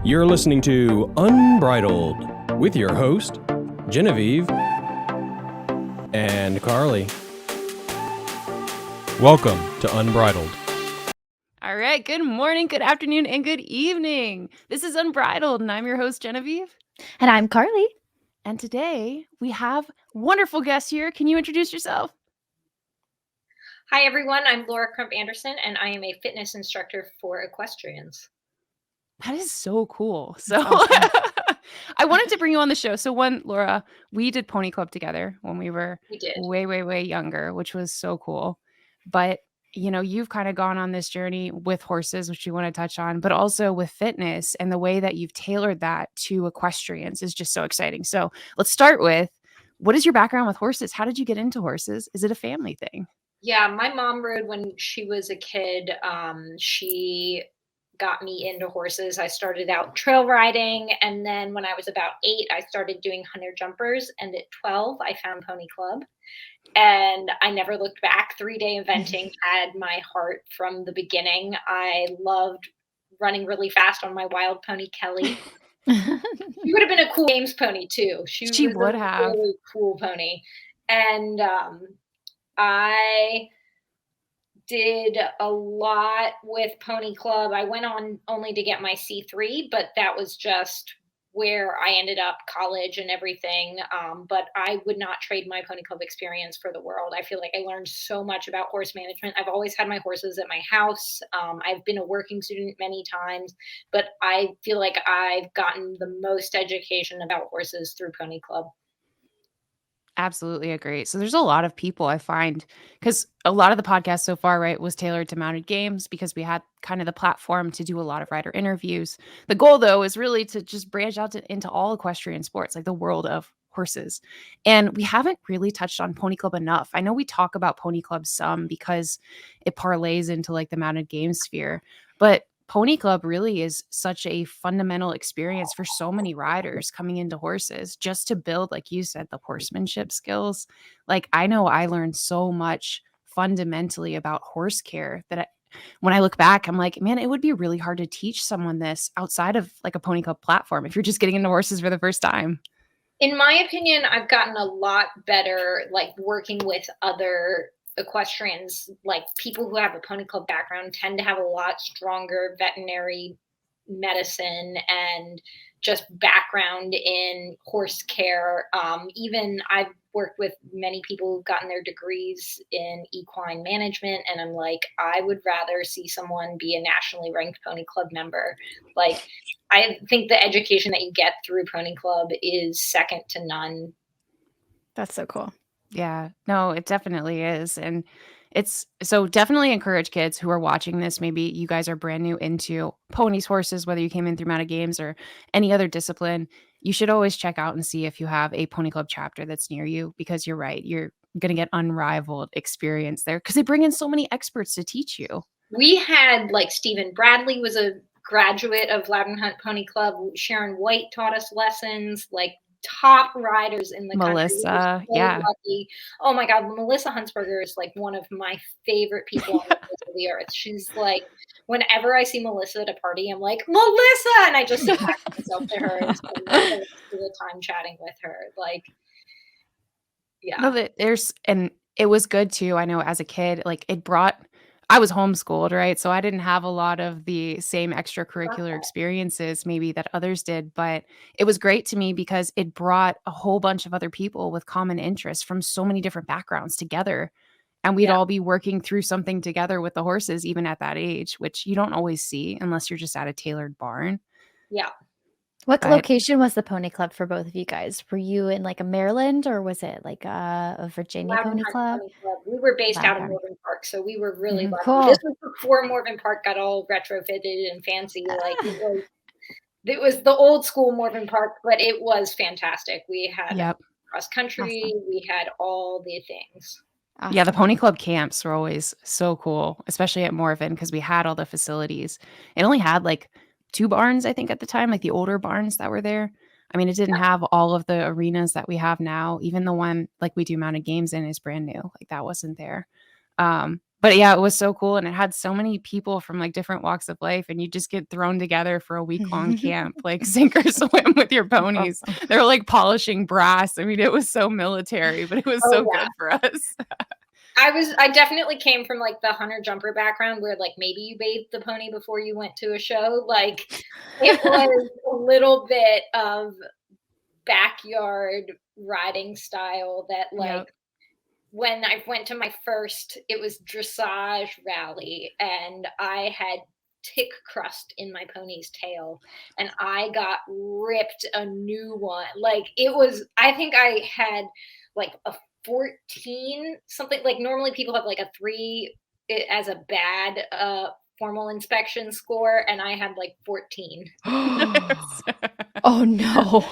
You're listening to Unbridled with your host, Genevieve and Carly. Welcome to Unbridled. All right. Good morning, good afternoon, and good evening. This is Unbridled, and I'm your host, Genevieve. And I'm Carly. And today we have wonderful guests here. Can you introduce yourself? Hi, everyone. I'm Laura Crump Anderson, and I am a fitness instructor for equestrians. That is so cool. So awesome. I wanted to bring you on the show. So Laura, we did Pony Club together when we were way younger, which was so cool. But, you know, you've kind of gone on this journey with horses, which we want to touch on, but also with fitness, and the way that you've tailored that to equestrians is just so exciting. So let's start with, what is your background with horses? How did you get into horses? Is it a family thing? Yeah, my mom rode when she was a kid. She got me into horses. I started out trail riding, and then when I was about 8, I started doing hunter jumpers, and at 12, I found Pony Club, and I never looked back. 3-day eventing had my heart from the beginning. I loved running really fast on my wild pony, Kelly. She would have been a cool games pony, too. She would have. Really cool pony. And I did a lot with Pony Club. I went on only to get my C3, but that was just where I ended up, college and everything. But I would not trade my Pony Club experience for the world. I feel like I learned so much about horse management. I've always had my horses at my house. I've been a working student many times, but I feel like I've gotten the most education about horses through Pony Club. Absolutely agree. So there's a lot of people I find, because a lot of the podcast so far, right, was tailored to mounted games because we had kind of the platform to do a lot of rider interviews. The goal, though, is really to just branch out into all equestrian sports, like the world of horses. And we haven't really touched on Pony Club enough. I know we talk about Pony Club some because it parlays into like the mounted game sphere, but Pony Club really is such a fundamental experience for so many riders coming into horses, just to build, like you said, the horsemanship skills. Like, I know I learned so much fundamentally about horse care that when I look back, I'm like, man, it would be really hard to teach someone this outside of like a Pony Club platform if you're just getting into horses for the first time. In my opinion, I've gotten a lot better, like working with other equestrians. Like, people who have a Pony Club background tend to have a lot stronger veterinary medicine and just background in horse care. Even I've worked with many people who've gotten their degrees in equine management, and I'm like, I would rather see someone be a nationally ranked Pony Club member. Like, I think the education that you get through Pony Club is second to none. That's so cool. Yeah, no, it definitely is. And it's so definitely encourage kids who are watching this. Maybe you guys are brand new into ponies, horses, whether you came in through mounted games or any other discipline. You should always check out and see if you have a Pony Club chapter that's near you, because you're right. You're going to get unrivaled experience there because they bring in so many experts to teach you. We had, like, Stephen Bradley was a graduate of Loudon Hunt Pony Club. Sharon White taught us lessons, like top riders in the Melissa, country. So yeah. Lucky. Oh my God, Melissa Huntsberger is like one of my favorite people on the face of the earth. She's like, whenever I see Melissa at a party, I'm like, Melissa, and I just attach myself to her and spend the time chatting with her. Like, yeah. No, and it was good too. I know as a kid, like I was homeschooled, right? So I didn't have a lot of the same extracurricular experiences maybe that others did, but it was great to me because it brought a whole bunch of other people with common interests from so many different backgrounds together. And we'd all be working through something together with the horses, even at that age, which you don't always see unless you're just at a tailored barn. Yeah. What location was the Pony Club for both of you guys? Were you in like a Maryland, or was it like a Virginia Pony Club? We were based out of Morven Park, so we were really lucky. Cool. This was before Morven Park got all retrofitted and fancy. Like, it was the old school Morven Park, but it was fantastic. We had cross country, we had all the things. Awesome. Yeah, the Pony Club camps were always so cool, especially at Morven, because we had all the facilities. It only had like 2 barns, I think, at the time, like the older barns that were there. I mean, it didn't have all of the arenas that we have now. Even the one like we do mounted games in is brand new. Like, that wasn't there. But But yeah, it was so cool. And it had so many people from like different walks of life. And you just get thrown together for a week-long camp, like sink or swim with your ponies. Awesome. They're like polishing brass. I mean, it was so military, but it was so good for us. I definitely came from like the hunter jumper background where like maybe you bathed the pony before you went to a show. Like it was a little bit of backyard riding style that like when I went to my first, it was dressage rally and I had tick crust in my pony's tail and I got ripped a new one. Like it was, I think I had like a 14 something, like normally people have like a 3 as a bad formal inspection score and I had like 14. Oh no.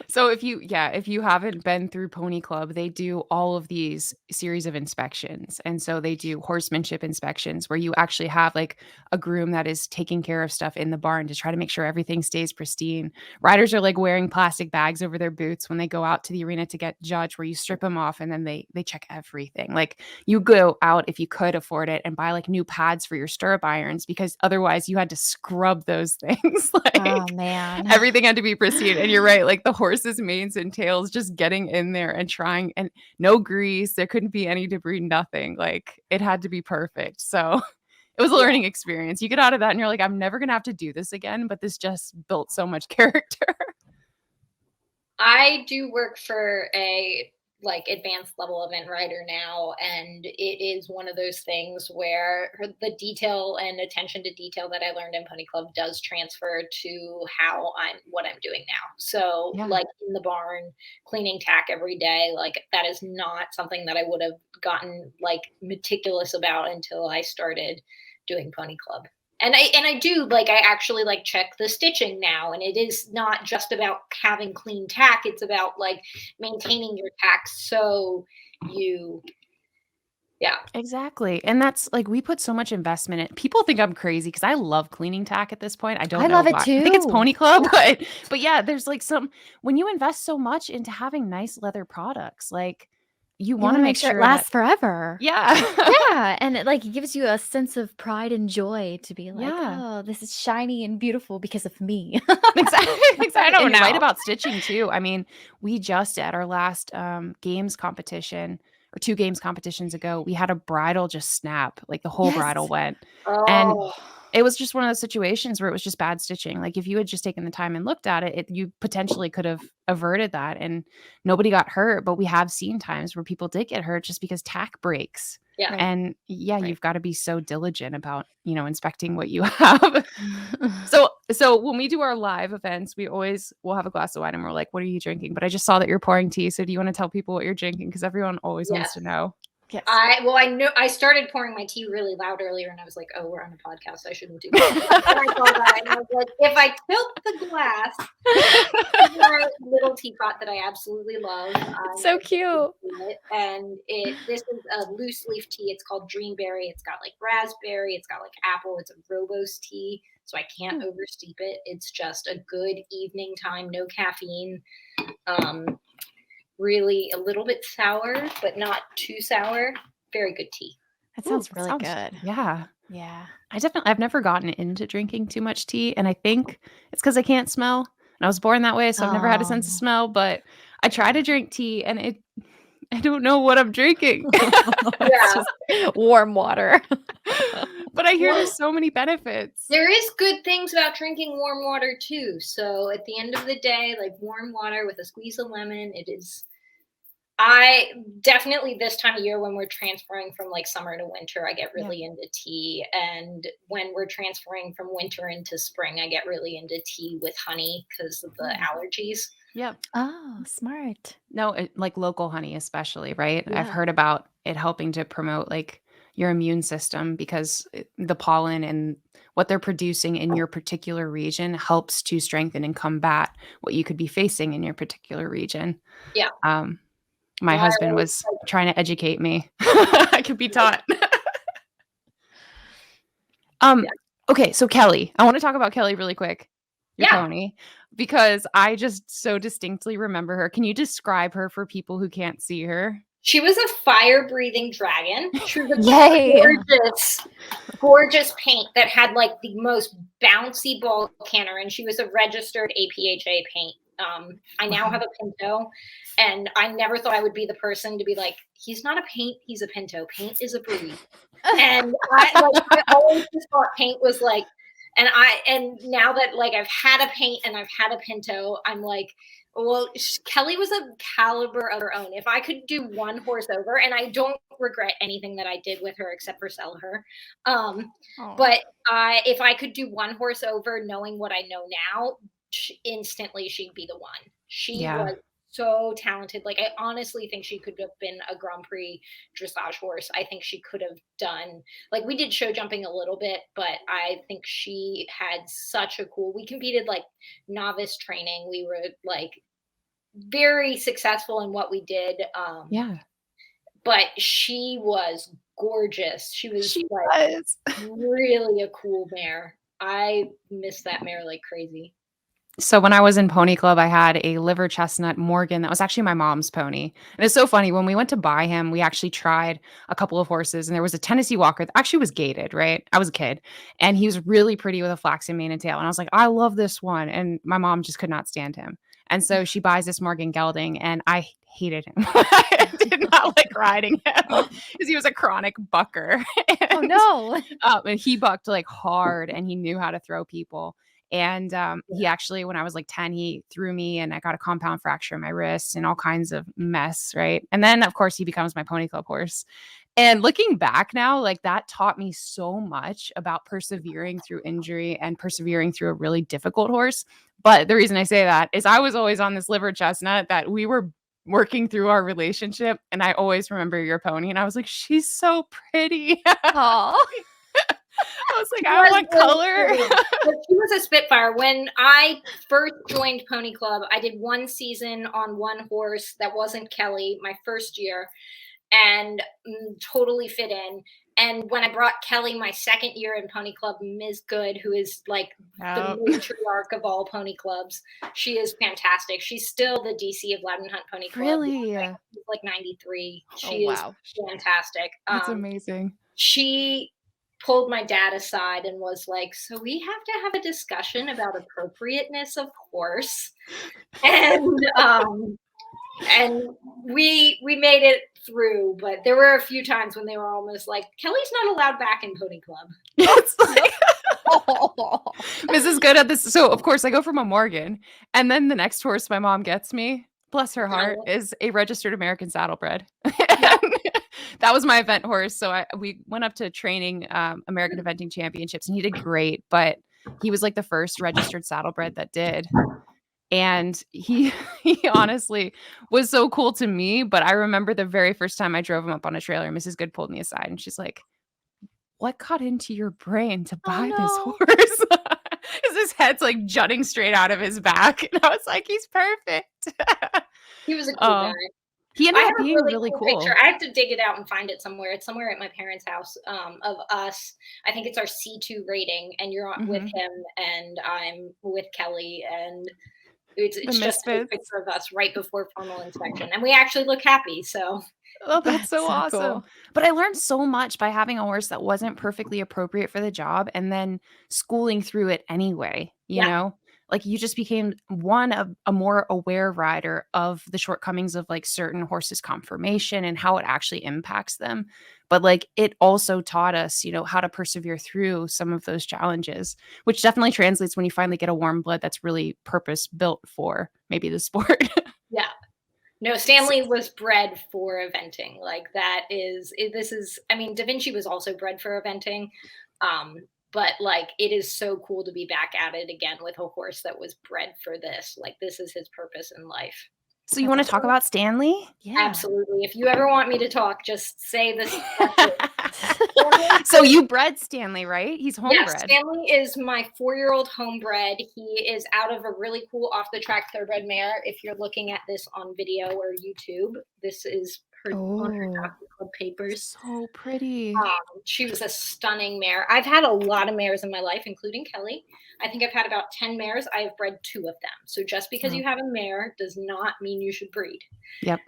So if you haven't been through Pony Club, they do all of these series of inspections. And so they do horsemanship inspections where you actually have like a groom that is taking care of stuff in the barn to try to make sure everything stays pristine. Riders are like wearing plastic bags over their boots when they go out to the arena to get judged, where you strip them off and then they check everything. Like you go out if you could afford it and buy like new pads for your stirrup irons, because otherwise you had to scrub those things. Like Oh man. everything had to be pristine. And you're right, like the horse's manes and tails just getting in there and trying, and no grease, there couldn't be any debris, nothing. Like it had to be perfect. So it was a learning experience. You get out of that and you're like, I'm never gonna have to do this again, but this just built so much character. I do work for a like advanced level event rider now, and it is one of those things where the detail and attention to detail that I learned in Pony Club does transfer to what I'm doing now. So like in the barn, cleaning tack every day, like that is not something that I would have gotten like meticulous about until I started doing Pony Club. And I do like, I actually like check the stitching now, and it is not just about having clean tack. It's about like maintaining your tack. So Exactly. And that's like, we put so much investment in. People think I'm crazy because I love cleaning tack at this point. I don't know love it why. I think it's too. Pony Club, but yeah, there's like when you invest so much into having nice leather products, like you want to make sure it lasts forever. Yeah. Yeah, and it like gives you a sense of pride and joy to be like, oh, this is shiny and beautiful because of me. Exactly. I don't And you're right know. about stitching too. I mean, we just at our last games competition, or 2 games competitions ago, we had a bridle just snap, like the whole bridle went. And it was just one of those situations where it was just bad stitching. Like if you had just taken the time and looked at it, you potentially could have averted that and nobody got hurt. But we have seen times where people did get hurt just because tack breaks. Yeah. And you've got to be so diligent about, inspecting what you have. So when we do our live events, we'll have a glass of wine and we're like, what are you drinking? But I just saw that you're pouring tea. So do you want to tell people what you're drinking? Because everyone always wants to know. Yes. I knew I started pouring my tea really loud earlier, and I was like, "Oh, we're on a podcast. I shouldn't do that." And I thought that, and I was like, "If I tilt the glass, it's my little teapot that I absolutely love." So cute. And this is a loose leaf tea. It's called Dreamberry. It's got like raspberry. It's got like apple. It's a rooibos tea, so I can't oversteep it. It's just a good evening time, no caffeine. Really a little bit sour, but not too sour. Very good tea. That sounds really good. Yeah. Yeah. I've never gotten into drinking too much tea. And I think it's because I can't smell. And I was born that way. So I've never had a sense of smell. But I try to drink tea and I don't know what I'm drinking. It's just warm water. But I hear there's so many benefits. There is good things about drinking warm water too. So at the end of the day, like warm water with a squeeze of lemon, it is. I definitely this time of year when we're transferring from like summer to winter, I get really into tea. And when we're transferring from winter into spring, I get really into tea with honey because of the allergies. Yep. Oh, smart. No, like local honey, especially, right? Yeah. I've heard about it helping to promote like your immune system because the pollen and what they're producing in your particular region helps to strengthen and combat what you could be facing in your particular region. Yeah. My husband was trying to educate me. I could be taught. Okay, so Kelly, I want to talk about Kelly really quick. Your pony, because I just so distinctly remember her. Can you describe her for people who can't see her? She was a fire-breathing dragon. She was a Yay. gorgeous paint that had like the most bouncy ball canter, and she was a registered APHA paint. I now have a Pinto, and I never thought I would be the person to be like, he's not a paint, he's a Pinto. Paint is a breed. And I always just thought paint was like, and now that like I've had a paint and I've had a Pinto, I'm like, well, Kelly was a caliber of her own. If I could do one horse over, and I don't regret anything that I did with her except for sell her. But if I could do one horse over, knowing what I know now, instantly she'd be the one. She was so talented. Like, I honestly think she could have been a Grand Prix dressage horse. I think she could have done, like, we did show jumping a little bit, but I think she had such a cool, we competed like novice training. We were like very successful in what we did. But she was gorgeous. She was really a cool mare. I miss that mare like crazy. So when I was in Pony Club, I had a liver chestnut Morgan that was actually my mom's pony. And it's so funny, when we went to buy him, we actually tried a couple of horses, and there was a Tennessee Walker that actually was gated, right? I was a kid, and he was really pretty with a flaxen mane and tail. And I was like, I love this one. And my mom just could not stand him. And so she buys this Morgan gelding, and I hated him. I did not like riding him because he was a chronic bucker. And, and he bucked like hard, and he knew how to throw people. And he actually, when I was like 10, he threw me, and I got a compound fracture in my wrist and all kinds of mess, right? And then, of course, he becomes my Pony Club horse. And looking back now, like, that taught me so much about persevering through injury and persevering through a really difficult horse. But the reason I say that is I was always on this liver chestnut that we were working through our relationship. And I always remember your pony. And I was like, she's so pretty. I was like, I want color. She was a Spitfire. When I first joined Pony Club, I did one season on one horse that wasn't Kelly my first year, and totally fit in. And when I brought Kelly my second year in Pony Club, Ms. Good, who is like the matriarch of all pony clubs, she is fantastic. She's still the DC of Loudon Hunt Pony Club. Really? She's like 93. She is fantastic. That's amazing. She pulled my dad aside and was like, so we have to have a discussion about appropriateness of horse. And we made it through, but there were a few times when they were almost like, Kelly's not allowed back in Pony Club. It's like, Mrs. Good at this. So of course I go from a Morgan, and then the next horse my mom gets me, bless her heart, is a registered American saddlebred. That was my event horse. So we went up to training American Eventing Championships, and he did great, but he was like the first registered saddlebred that did. And he honestly was so cool to me. But I remember the very first time I drove him up on a trailer, Mrs. Good pulled me aside, and she's like, what got into your brain to buy this horse? Because his head's like jutting straight out of his back. And I was like, he's perfect. He was a cool guy. He ended up being really cool. Picture. I have to dig it out and find it somewhere. It's somewhere at my parents' house of us. I think it's our C2 rating, and you're with him, and I'm with Kelly, and it's just a picture of us right before formal inspection, and we actually look happy. So. Oh, that's so awesome. Cool. But I learned so much by having a horse that wasn't perfectly appropriate for the job, and then schooling through it anyway, you know? Like, you just became a more aware rider of the shortcomings of like certain horses' conformation and how it actually impacts them. But like, it also taught us, you know, how to persevere through some of those challenges, which definitely translates when you finally get a warmblood that's really purpose built for maybe the sport. Yeah. No, Stanley was bred for eventing. Like, I mean, Da Vinci was also bred for eventing. But like, it is so cool to be back at it again with a horse that was bred for this. Like, this is his purpose in life. So you want to talk about Stanley? Yeah, absolutely. If you ever want me to talk, just say this. So you bred Stanley, right? He's homebred. Yeah, Stanley is my 4-year-old homebred. He is out of a really cool off-the-track thoroughbred mare. If you're looking at this on video or YouTube, this is on her Jockey Club papers. So pretty. She was a stunning mare. I've had a lot of mares in my life, including Kelly. I think I've had about 10 mares. I have bred 2 of them. So just because you have a mare does not mean you should breed. Yep.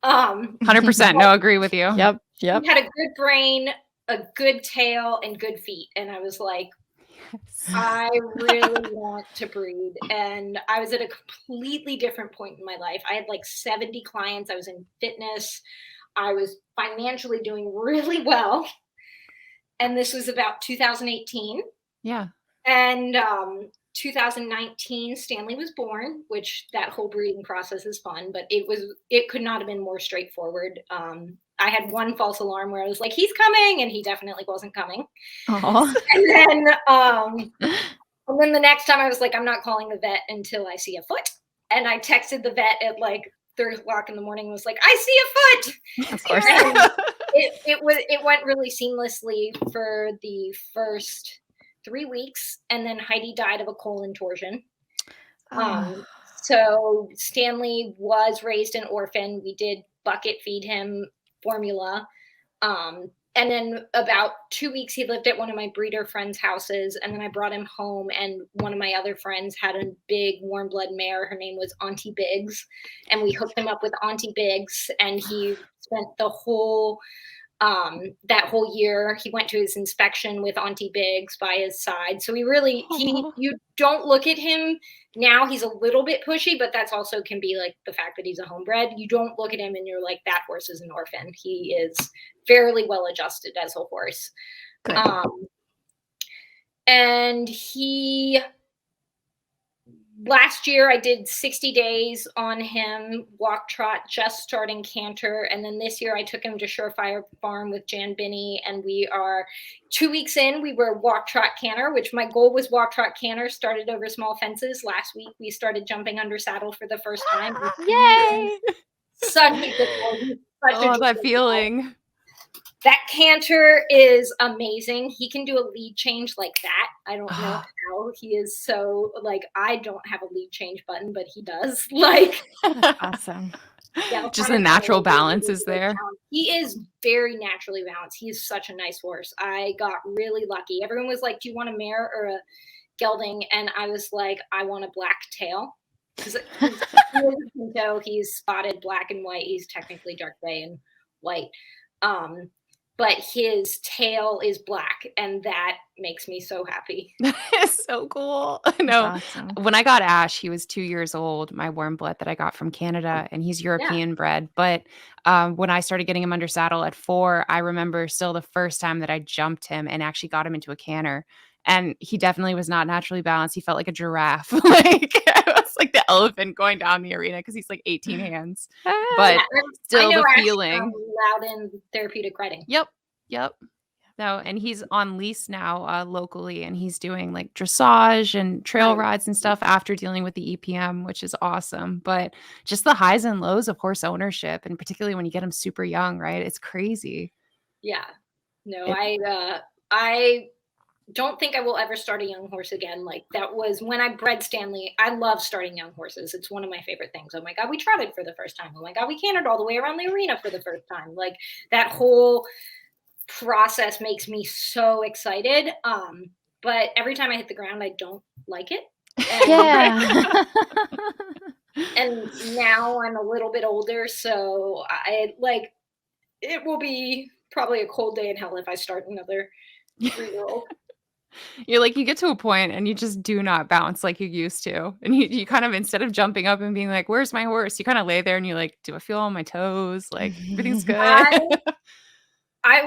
100%. No, agree with you. Yep. He had a good brain, a good tail, and good feet. And I was like, I really want to breed. And I was at a completely different point in my life. I had like 70 clients. I was in fitness. I was financially doing really well. And this was about 2018. Yeah. And 2019, Stanley was born, which that whole breeding process is fun, but it could not have been more straightforward. I had one false alarm where I was like, he's coming, and he definitely wasn't coming. Aw. And then the next time I was like, I'm not calling the vet until I see a foot. And I texted the vet at like 3:00 in the morning and was like, I see a foot. Of course. It went really seamlessly for the first 3 weeks, and then Heidi died of a colon torsion. So Stanley was raised an orphan. We did bucket feed him formula. And then about 2 weeks, he lived at one of my breeder friends' houses. And then I brought him home, and one of my other friends had a big warm blood mare. Her name was Auntie Biggs. And we hooked him up with Auntie Biggs. And he spent the whole that whole year, he went to his inspection with Auntie Biggs by his side. So you don't look at him now. He's a little bit pushy, but that's also can be like the fact that he's a homebred. You don't look at him and you're like, that horse is an orphan. He is fairly well adjusted as a horse. Good. And last year I did 60 days on him, walk trot, just starting canter. And then this year I took him to Surefire Farm with Jan Binney. And we are 2 weeks in, we were walk trot canter, which my goal was walk trot canter, started over small fences. Last week we started jumping under saddle for the first time. Yay! Such a good one. Oh, that feeling. That canter is amazing. He can do a lead change like that. I don't know how. He is so like, I don't have a lead change button, but he does. Like, Awesome. yeah, Just the natural balance is there. He is very naturally balanced. He is such a nice horse. I got really lucky. Everyone was like, do you want a mare or a gelding? And I was like, I want a black tail. He's spotted black and white. He's technically dark gray and white. But his tail is black, and that makes me so happy. It's so cool. No, Awesome. when I got Ash, he was 2 years old, my warm blood that I got from Canada, and he's European bred. But when I started getting him under saddle at 4, I remember still the first time that I jumped him and actually got him into a canter. And he definitely was not naturally balanced. He felt like a giraffe. Like I was like the elephant going down the arena because he's like 18 hands. But still the feeling. Loud in therapeutic riding. Yep. No, and he's on lease now locally, and he's doing like dressage and trail rides and stuff after dealing with the EPM, which is awesome. But just the highs and lows of horse ownership, and particularly when you get them super young, right? It's crazy. Yeah. No, I don't think I will ever start a young horse again. Like that was when I bred Stanley. I love starting young horses. It's one of my favorite things. Oh my God, we trotted for the first time. Oh my God, we cantered all the way around the arena for the first time. Like that whole process makes me so excited. But every time I hit the ground, I don't like it. Yeah. And now I'm a little bit older, so it will be probably a cold day in hell if I start another 3-year-old. You're like, you get to a point and you just do not bounce like you used to. And you kind of, instead of jumping up and being like, where's my horse? You kind of lay there and you're like, do I feel on my toes? Like everything's good.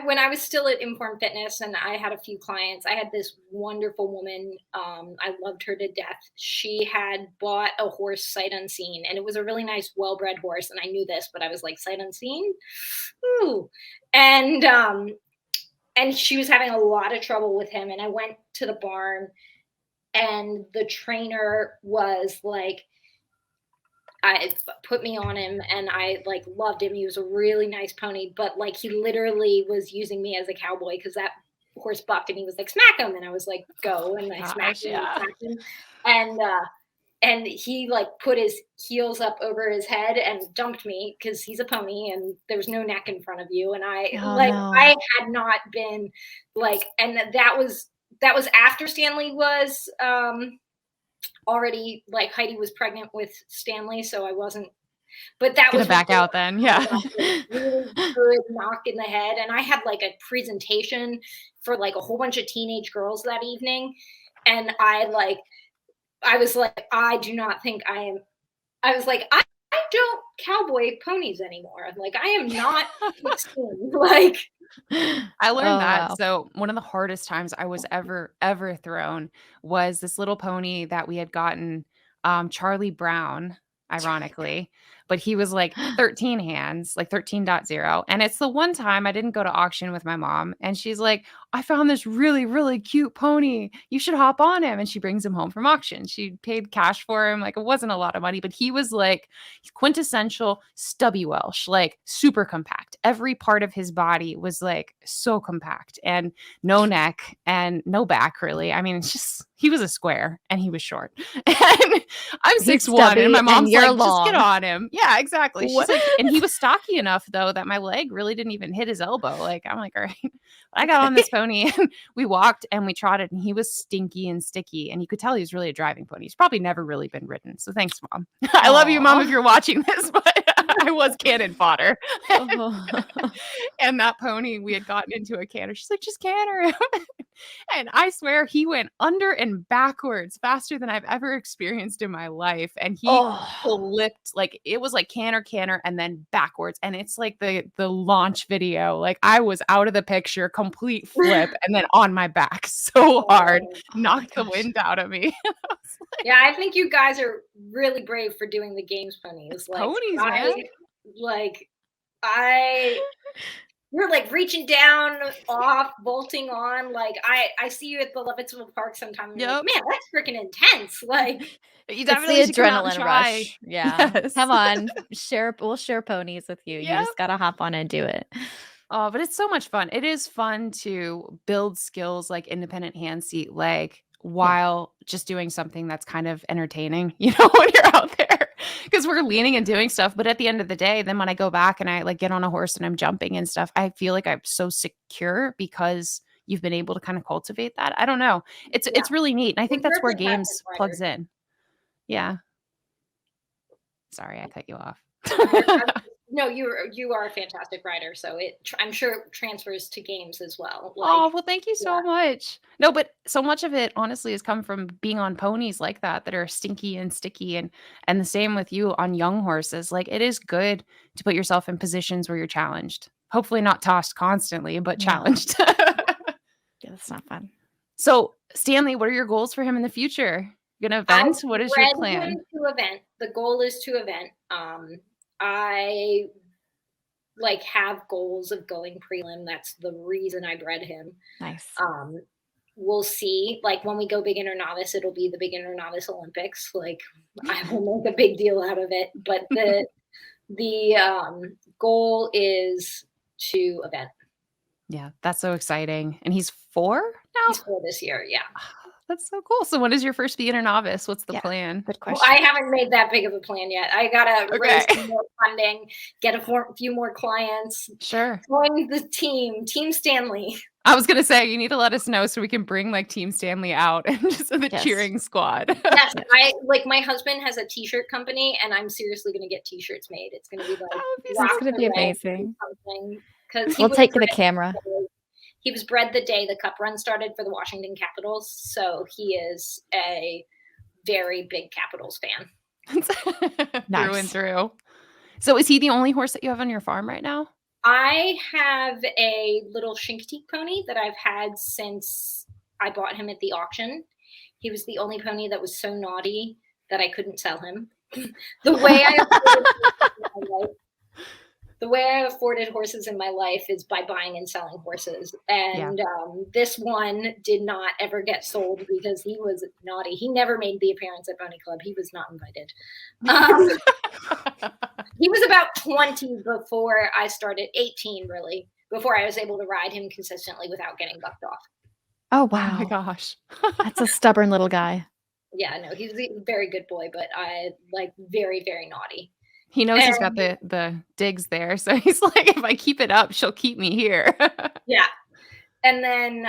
When I was still at Informed Fitness and I had a few clients, I had this wonderful woman. I loved her to death. She had bought a horse sight unseen, and it was a really nice, well-bred horse. And I knew this, but I was like, sight unseen? Ooh. And she was having a lot of trouble with him. And I went to the barn, and the trainer was like, I put me on him, and I like loved him. He was a really nice pony, but like he literally was using me as a cowboy because that horse bucked, and he was like, smack him. And I was like, go. And I smacked him. And he like put his heels up over his head and dumped me because he's a pony and there's no neck in front of you. And I had not been like, and that was after Stanley was already, like Heidi was pregnant with Stanley. So I wasn't But that was Gonna back really out then. Yeah. really good knock in the head. And I had like a presentation for like a whole bunch of teenage girls that evening. And I was like, I do not think I was like, I don't cowboy ponies anymore. Like, I am not 16. Like, I learned Oh, that. wow. So one of the hardest times I was ever thrown was this little pony that we had gotten, Charlie Brown, ironically, but he was like 13 hands, like 13.0. And it's the one time I didn't go to auction with my mom. And she's like, I found this really, really cute pony. You should hop on him. And she brings him home from auction. She paid cash for him. Like, it wasn't a lot of money, but he was like quintessential stubby Welsh, like super compact. Every part of his body was like so compact and no neck and no back, really. I mean, it's just, he was a square and he was short. And I'm He's 6'1", and stubby my and mom's you're like, just get long. on him. Yeah, exactly. She's What? like, and he was stocky enough though that my leg really didn't even hit his elbow. Like, I'm like, all right. I got on this pony and we walked and we trotted and he was stinky and sticky. And you could tell he was really a driving pony. He's probably never really been ridden. So thanks, Mom. I love you, Mom, if Aw. you're watching this, but I was cannon fodder. Oh. And that pony, we had gotten into a canter. She's like, just canter him. And I swear he went under and backwards faster than I've ever experienced in my life. And he Oh. flipped, like it was like canter, and then backwards. And it's like the launch video. Like I was out of the picture, complete flip, and then on my back so hard, oh, knocked the gosh. wind out of me. I was like, yeah, I think you guys are really brave for doing the games ponies. Like, ponies, man. You're like reaching down, off, bolting on. Like, I see you at the Lovettsville Park sometime. And Yep. like, man, that's freaking intense. Like, You It's definitely the should come out and adrenaline try. rush. Yeah. Yes. Come on. We'll share ponies with you. You Yep. just gotta hop on and do it. Oh, but it's so much fun. It is fun to build skills like independent hand seat leg while just doing something that's kind of entertaining, when you're out there. Because we're leaning and doing stuff. But at the end of the day, then when I go back and I like get on a horse and I'm jumping and stuff, I feel like I'm so secure because you've been able to kind of cultivate that. I don't know. It's really neat. And I think Well, that's you're where a fantastic games rider. plugs in. Yeah. Sorry, I cut you off. no, you are a fantastic rider. So I'm sure it transfers to games as well. Like, Oh, well, thank you so much. No, but so much of it honestly has come from being on ponies like that are stinky and sticky and the same with you on young horses. Like it is good to put yourself in positions where you're challenged. Hopefully not tossed constantly, but No. challenged. Yeah, that's not fun. So, Stanley, what are your goals for him in the future? You gonna event? What is your plan? To event. The goal is to event. I have goals of going prelim. That's the reason I bred him. Nice. We'll see. Like when we go beginner novice, it'll be the beginner novice Olympics. Like I will make a big deal out of it. But the goal is to event. Yeah, that's so exciting. And he's 4 now? He's 4 this year, yeah. That's so cool. So when is your first beginner novice? What's the Yeah. plan? Good Well, question. I haven't made that big of a plan yet. I gotta raise some more funding, get a few more clients, Sure. join the Team Stanley. I was gonna say you need to let us know so we can bring like Team Stanley out and just the Yes. cheering squad. Yes, my husband has a t-shirt company, and I'm seriously gonna get t-shirts made. It's gonna be like It's gonna be amazing. Because We'll take the camera. He was bred the day the Cup run started for the Washington Capitals, so he is a very big Capitals fan. Through Nice. and through. So is he the only horse that you have on your farm right now? I have a little Shinkatik pony that I've had since I bought him at the auction. He was the only pony that was so naughty that I couldn't sell him. The way I afforded horses in my life is by buying and selling horses. And this one did not ever get sold because he was naughty. He never made the appearance at Pony Club. He was not invited. He was about 20 before I started, 18 really, before I was able to ride him consistently without getting bucked off. Oh, Oh my wow. gosh. That's a stubborn little guy. Yeah, no, he's a very good boy, but very, very naughty. He knows he's got the digs there. So he's like, if I keep it up, she'll keep me here. Yeah. And then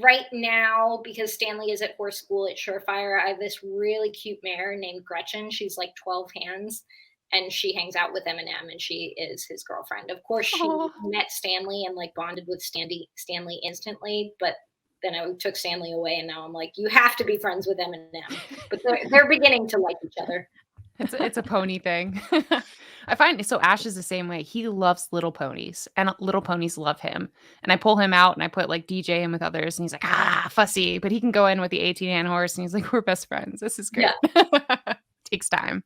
right now, because Stanley is at horse school at Surefire, I have this really cute mare named Gretchen. She's like 12 hands. and she hangs out with Eminem, and she is his girlfriend. Of course, she met Stanley and like bonded with Stanley instantly, but then I took Stanley away, and now I'm like, you have to be friends with Eminem. But they're beginning to like each other. It's a pony thing. I find so Ash is the same way. He loves little ponies, and little ponies love him. And I pull him out and I put like DJ him with others, and he's like, fussy. But he can go in with the 18-hand horse, and he's like, we're best friends. This is great. Yeah. Takes time.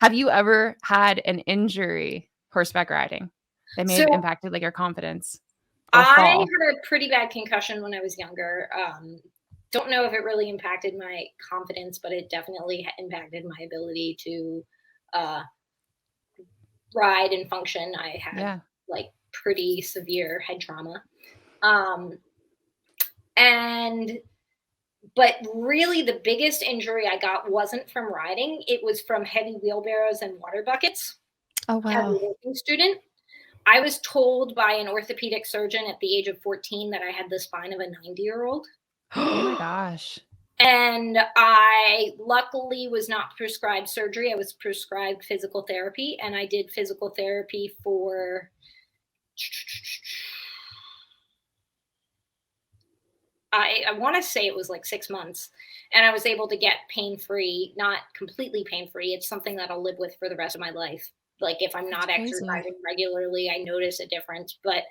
Have you ever had an injury horseback riding that may have impacted like your confidence? I had a pretty bad concussion when I was younger. Don't know if it really impacted my confidence, but it definitely impacted my ability to ride and function. I had like pretty severe head trauma. But really the biggest injury I got wasn't from riding. It was from heavy wheelbarrows and water buckets. Oh, wow. As a working student, I was told by an orthopedic surgeon at the age of 14 that I had the spine of a 90-year-old. Oh my gosh. And I luckily was not prescribed surgery. I was prescribed physical therapy, and I did physical therapy for I want to say it was like 6 months, and I was able to get pain-free, not completely pain-free. It's something that I'll live with for the rest of my life. Like if I'm not exercising regularly, I notice a difference, but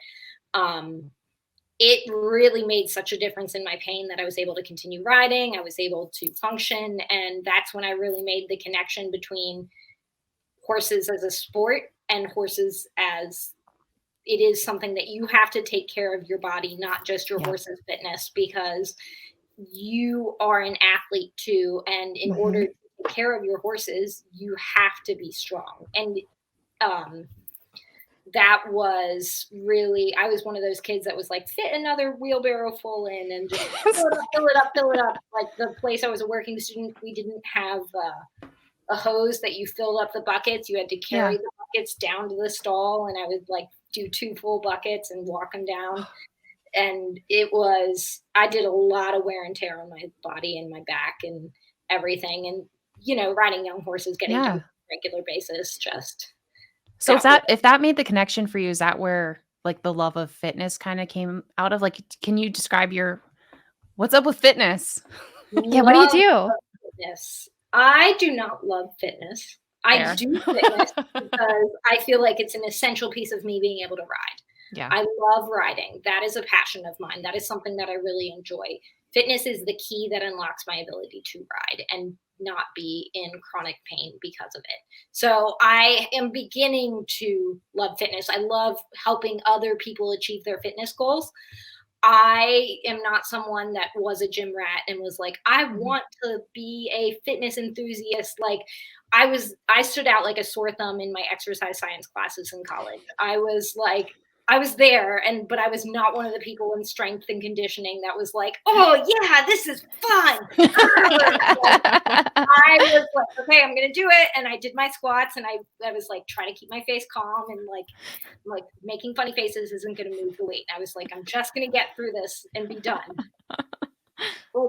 it really made such a difference in my pain that I was able to continue riding. I was able to function. And that's when I really made the connection between horses as a sport and horses as it is something that you have to take care of your body, not just your horse's fitness, because you are an athlete too. And in order to take care of your horses, you have to be strong. And that was really, I was one of those kids that was like, fit another wheelbarrow full in and just fill it up. Like the place I was a working student, we didn't have a hose that you filled up the buckets. You had to carry the buckets down to the stall, and I would like do 2 full buckets and walk them down. And I did a lot of wear and tear on my body and my back and everything. And, riding young horses, getting done on a regular basis, just. So if that made the connection for you, is that where like the love of fitness kind of came out of? Like, can you describe what's up with fitness? Yeah, what do you do? Fitness. I do not love fitness. I do fitness because I feel like it's an essential piece of me being able to ride. Yeah. I love riding. That is a passion of mine. That is something that I really enjoy. Fitness is the key that unlocks my ability to ride and not be in chronic pain because of it. So I am beginning to love fitness. I love helping other people achieve their fitness goals. I am not someone that was a gym rat and was like, I want to be a fitness enthusiast. Like I stood out like a sore thumb in my exercise science classes in college. I was there, but I was not one of the people in strength and conditioning that was like, oh yeah, this is fun. I was like, okay, I'm going to do it. And I did my squats, and I was like, trying to keep my face calm, and like making funny faces isn't going to move the weight. I was like, I'm just going to get through this and be done. Well,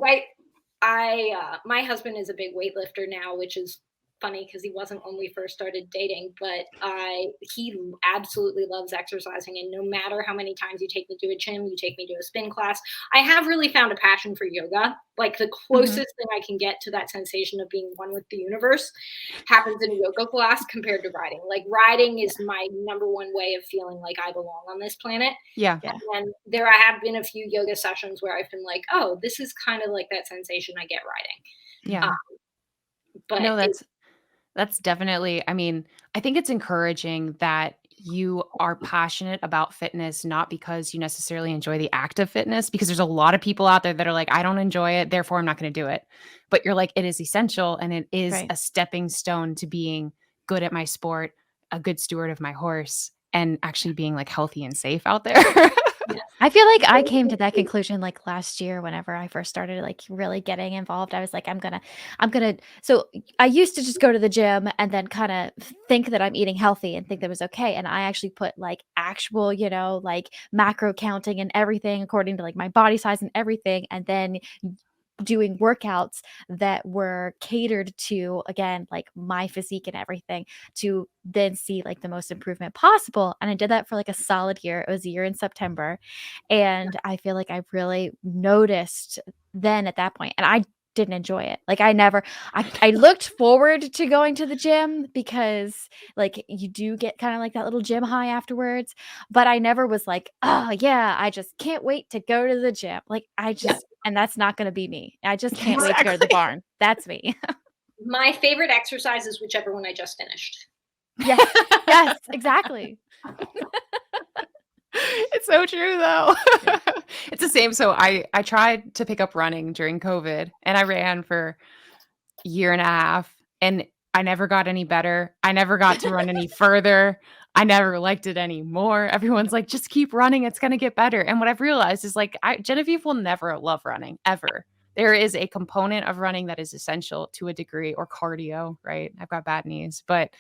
my husband is a big weightlifter now, which is funny because he wasn't when we first started dating, but he absolutely loves exercising. And no matter how many times you take me to a gym, you take me to a spin class, I have really found a passion for yoga. Like the closest thing I can get to that sensation of being one with the universe happens in a yoga class compared to riding. Like riding is my number one way of feeling like I belong on this planet. Yeah. And there have been a few yoga sessions where I've been like, oh, this is kind of like that sensation I get riding. Yeah. But no, that's definitely, I mean, I think it's encouraging that you are passionate about fitness, not because you necessarily enjoy the act of fitness, because there's a lot of people out there that are like, I don't enjoy it, therefore I'm not going to do it. But you're like, it is essential, and it is a stepping stone to being good at my sport, a good steward of my horse, and actually being like healthy and safe out there. I feel like I came to that conclusion like last year whenever I first started like really getting involved. I was like, I'm gonna. So I used to just go to the gym and then kind of think that I'm eating healthy and think that was okay. And I actually put like actual, like macro counting and everything according to like my body size and everything. And then doing workouts that were catered to, again, like my physique and everything, to then see like the most improvement possible. And I did that for like a solid year. It was a year in September. And I feel like I really noticed then at that point, and I didn't enjoy it. Like I looked forward to going to the gym because like you do get kind of like that little gym high afterwards, but I never was like, oh yeah, I just can't wait to go to the gym. Like and that's not going to be me. I just can't wait to go to the Exactly. barn. That's me. My favorite exercise is whichever one I just finished. Yes. Yes, exactly. It's so true though. It's the same. So I tried to pick up running during COVID and I ran for a year and a half and I never got any better. I never got to run any further. I never liked it anymore. Everyone's like, just keep running. It's going to get better. And what I've realized is like, Genevieve will never love running ever. There is a component of running that is essential to a degree, or cardio, right? I've got bad knees, but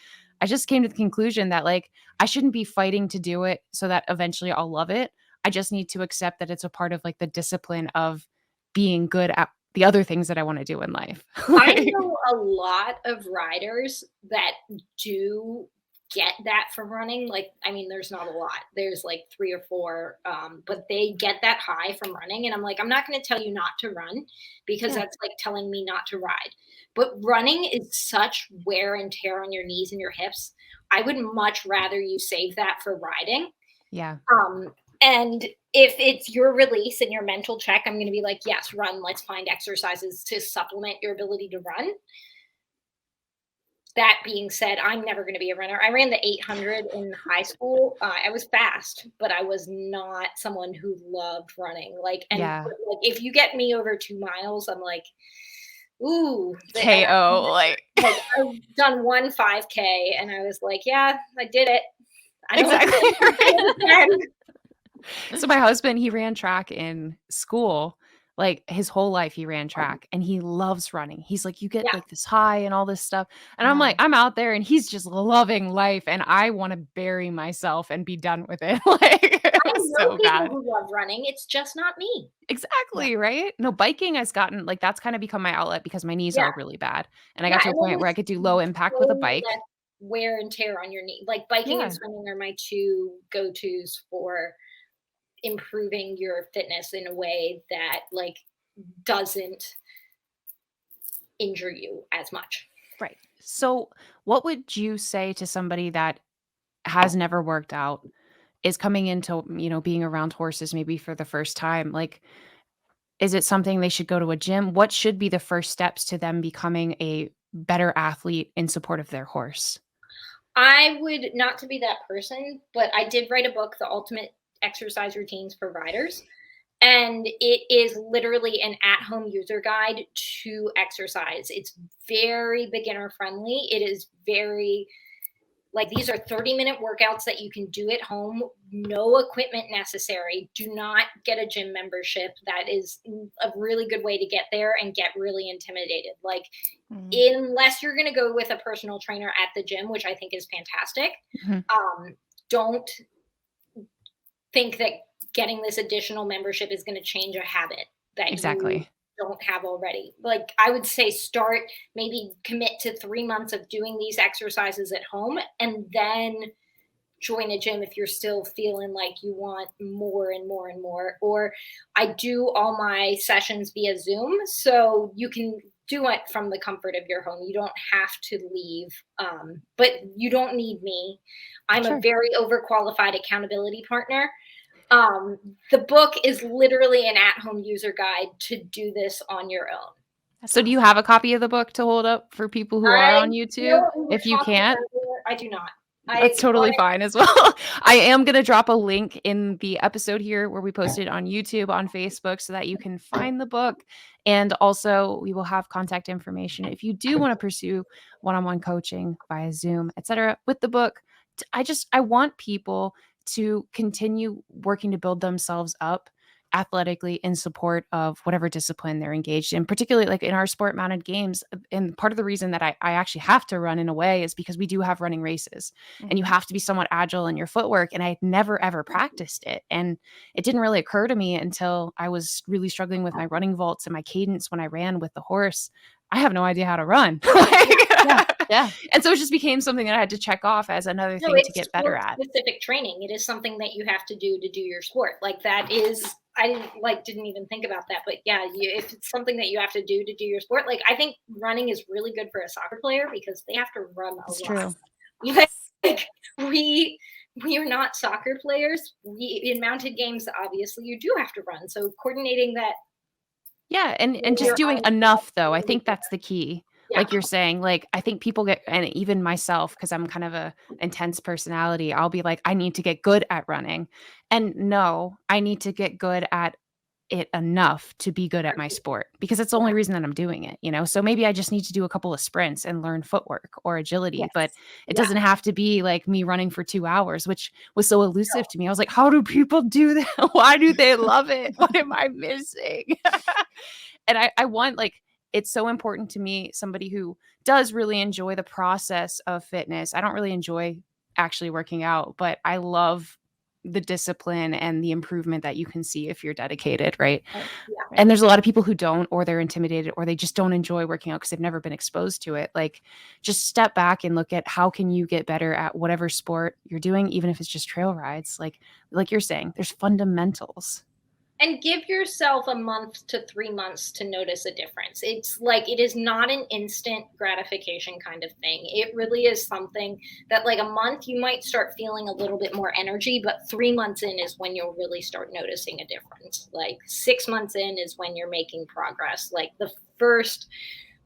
I just came to the conclusion that like, I shouldn't be fighting to do it so that eventually I'll love it. I just need to accept that it's a part of like the discipline of being good at the other things that I want to do in life. I Like, know a lot of riders that do get that from running. Like, I mean, there's not a lot. There's like 3 or 4, but they get that high from running. And I'm like, I'm not going to tell you not to run because Yeah. that's like telling me not to ride. But running is such wear and tear on your knees and your hips. I would much rather you save that for riding. yeah. And if it's your release and your mental check, I'm going to be like, yes, run. Let's find exercises to supplement your ability to run. That being said, I'm never going to be a runner. I ran the 800 in high school. I was fast, but I was not someone who loved running. Like, and Yeah. like, if you get me over 2 miles, I'm like, ooh, KO. Like, like I've done one 5K, and I was like, yeah, I did it. I don't exactly. So my husband, he ran track in school. Like his whole life he ran track and he loves running. He's like, you get Yeah. like this high and all this stuff. And I'm Wow. like, I'm out there and he's just loving life and I want to bury myself and be done with it. Like it I was know so people bad. who love running. It's just not me. Exactly, right? No, biking has gotten like that's kind of become my outlet because my knees Yeah. are really bad. And I Yeah, got to a and then point where I it's could do low impact with a way bike. less wear and tear on your knee. Like biking Yeah. and swimming are my 2 go-tos for improving your fitness in a way that like doesn't injure you as much. Right. So, what would you say to somebody that has never worked out, is coming into, being around horses maybe for the first time? Like, is it something they should go to a gym? What should be the first steps to them becoming a better athlete in support of their horse? I would not to be that person, but I did write a book, The Ultimate Exercise Routines for Riders. And it is literally an at-home user guide to exercise. It's very beginner friendly. It is very like these are 30-minute workouts that you can do at home, no equipment necessary. Do not get a gym membership. That is a really good way to get there and get really intimidated. Like, unless you're going to go with a personal trainer at the gym, which I think is fantastic, Mhm. Don't think that getting this additional membership is going to change a habit that you Exactly. don't have already. Like, I would say start, maybe commit to 3 months of doing these exercises at home and then join a gym if you're still feeling like you want more and more and more. Or I do all my sessions via Zoom, so you can do it from the comfort of your home. You don't have to leave, but you don't need me. I'm a Sure. very overqualified accountability partner. The book is literally an at-home user guide to do this on your own. So do you have a copy of the book to hold up for people who are on YouTube? If you can't, I do not. that's totally fine as well. I am going to drop a link in the episode here where we posted on YouTube, on Facebook, so that you can find the book. And also we will have contact information if you do want to pursue one-on-one coaching via Zoom, etc. with the book. I want people to continue working to build themselves up athletically in support of whatever discipline they're engaged in, particularly like in our sport mounted games. And part of the reason that I actually have to run in a way is because we do have running races and you have to be somewhat agile in your footwork. And I had never, ever practiced it. And it didn't really occur to me until I was really struggling with my running vaults and my cadence when I ran with the horse. I have no idea how to run. Yeah. And so it just became something that I had to check off as another thing to get better at. Specific training. It is something that you have to do your sport. Like that is, I didn't even think about that, but yeah, if it's something that you have to do your sport, like I think running is really good for a soccer player because they have to run a lot. True. Like we are not soccer players. In mounted games, obviously you do have to run. So coordinating that. Yeah. And just doing enough though. I think that's the key. Yeah. Like you're saying, like, I think people get, and even myself, because I'm kind of a intense personality, I'll be like, I need to get good at running. And no, I need to get good at it enough to be good at my sport because it's the only reason that I'm doing it, you know? So maybe I just need to do a couple of sprints and learn footwork or agility, but it doesn't have to be like me running for 2 hours, which was so elusive to me. I was like, how do people do that? Why do they love it? What am I missing? And I want, like, it's so important to me, somebody who does really enjoy the process of fitness. I don't really enjoy actually working out, but I love the discipline and the improvement that you can see if you're dedicated, right? And there's a lot of people who don't, or they're intimidated, or they just don't enjoy working out because they've never been exposed to it. Like, just step back and look at how can you get better at whatever sport you're doing, even if it's just trail rides. Like you're saying, there's fundamentals. And give yourself a month to 3 months to notice a difference. It's like, it is not an instant gratification kind of thing. It really is something that, like, a month you might start feeling a little bit more energy, but 3 months in is when you'll really start noticing a difference. Like 6 months in is when you're making progress. Like the first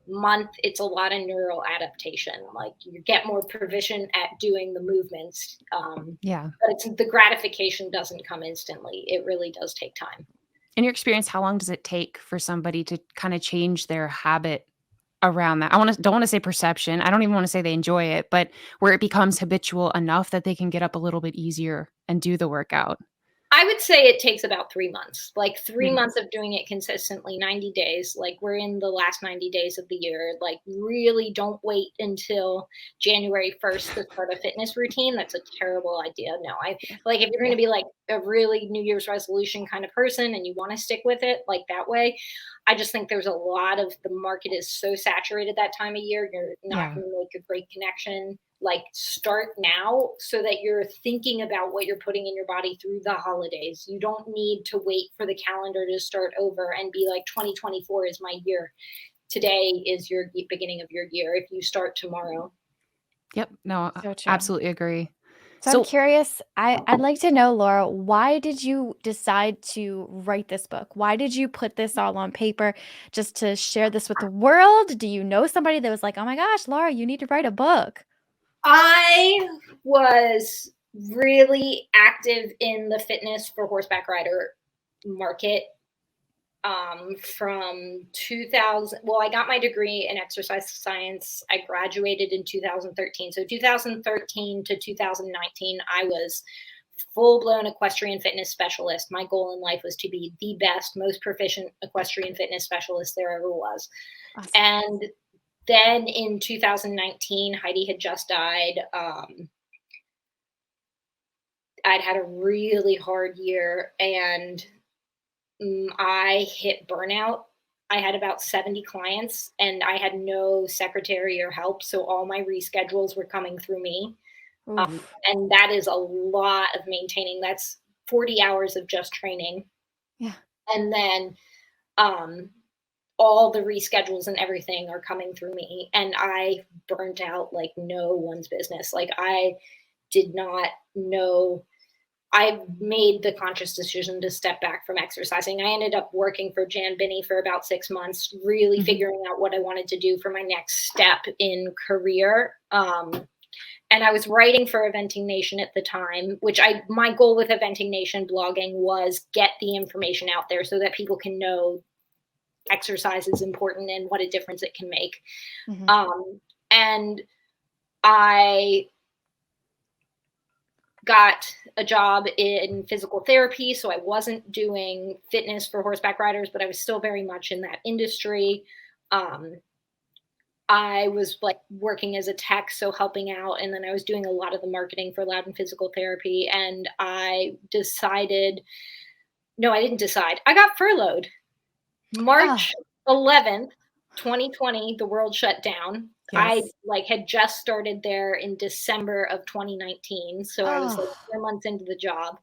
month, it's a lot of neural adaptation. Like you get more proficient at doing the movements. But the gratification doesn't come instantly. It really does take time. In your experience, how long does it take for somebody to kind of change their habit around that? Don't want to say perception. I don't even want to say they enjoy it, but where it becomes habitual enough that they can get up a little bit easier and do the workout. I would say it takes about 3 months, like 3 months of doing it consistently, 90 days. Like we're in the last 90 days of the year. Like really don't wait until January 1st to start a fitness routine. That's a terrible idea. No, if you're going to be like a really New Year's resolution kind of person and you want to stick with it like that way, I just think there's a lot of, the market is so saturated that time of year. You're not going to make a great connection. Like start now so that you're thinking about what you're putting in your body through the holidays. You don't need to wait for the calendar to start over and be like 2024 is my year. Today is your beginning of your year if you start tomorrow. Yep. No, so absolutely agree. So I'm curious, I'd like to know, Laura, why did you decide to write this book? Why did you put this all on paper just to share this with the world? Do you know somebody that was like, oh my gosh, Laura, you need to write a book? I was really active in the fitness for horseback rider market from 2000. Well, I got my degree in exercise science. I graduated in 2013. So 2013 to 2019, I was full-blown equestrian fitness specialist. My goal in life was to be the best, most proficient equestrian fitness specialist there ever was. Awesome. And then in 2019, Heidi had just died. I'd had a really hard year and I hit burnout. I had about 70 clients and I had no secretary or help. So all my reschedules were coming through me. And that is a lot of maintaining. That's 40 hours of just training. Yeah. And then all the reschedules and everything are coming through me. And I burnt out like no one's business. Like I did not know. I made the conscious decision to step back from exercising. I ended up working for Jan Binney for about 6 months, really figuring out what I wanted to do for my next step in career. And I was writing for Eventing Nation at the time, which my goal with Eventing Nation blogging was get the information out there so that people can know exercise is important and what a difference it can make. And I got a job in physical therapy, so I wasn't doing fitness for horseback riders, but I was still very much in that industry. I was like working as a tech, so helping out, and then I was doing a lot of the marketing for Loudon Physical Therapy, and I decided, no, I didn't decide. I got furloughed. March 11th, 2020, the world shut down. I Yes. like had just started there in December of 2019, so I was like 4 months into the job,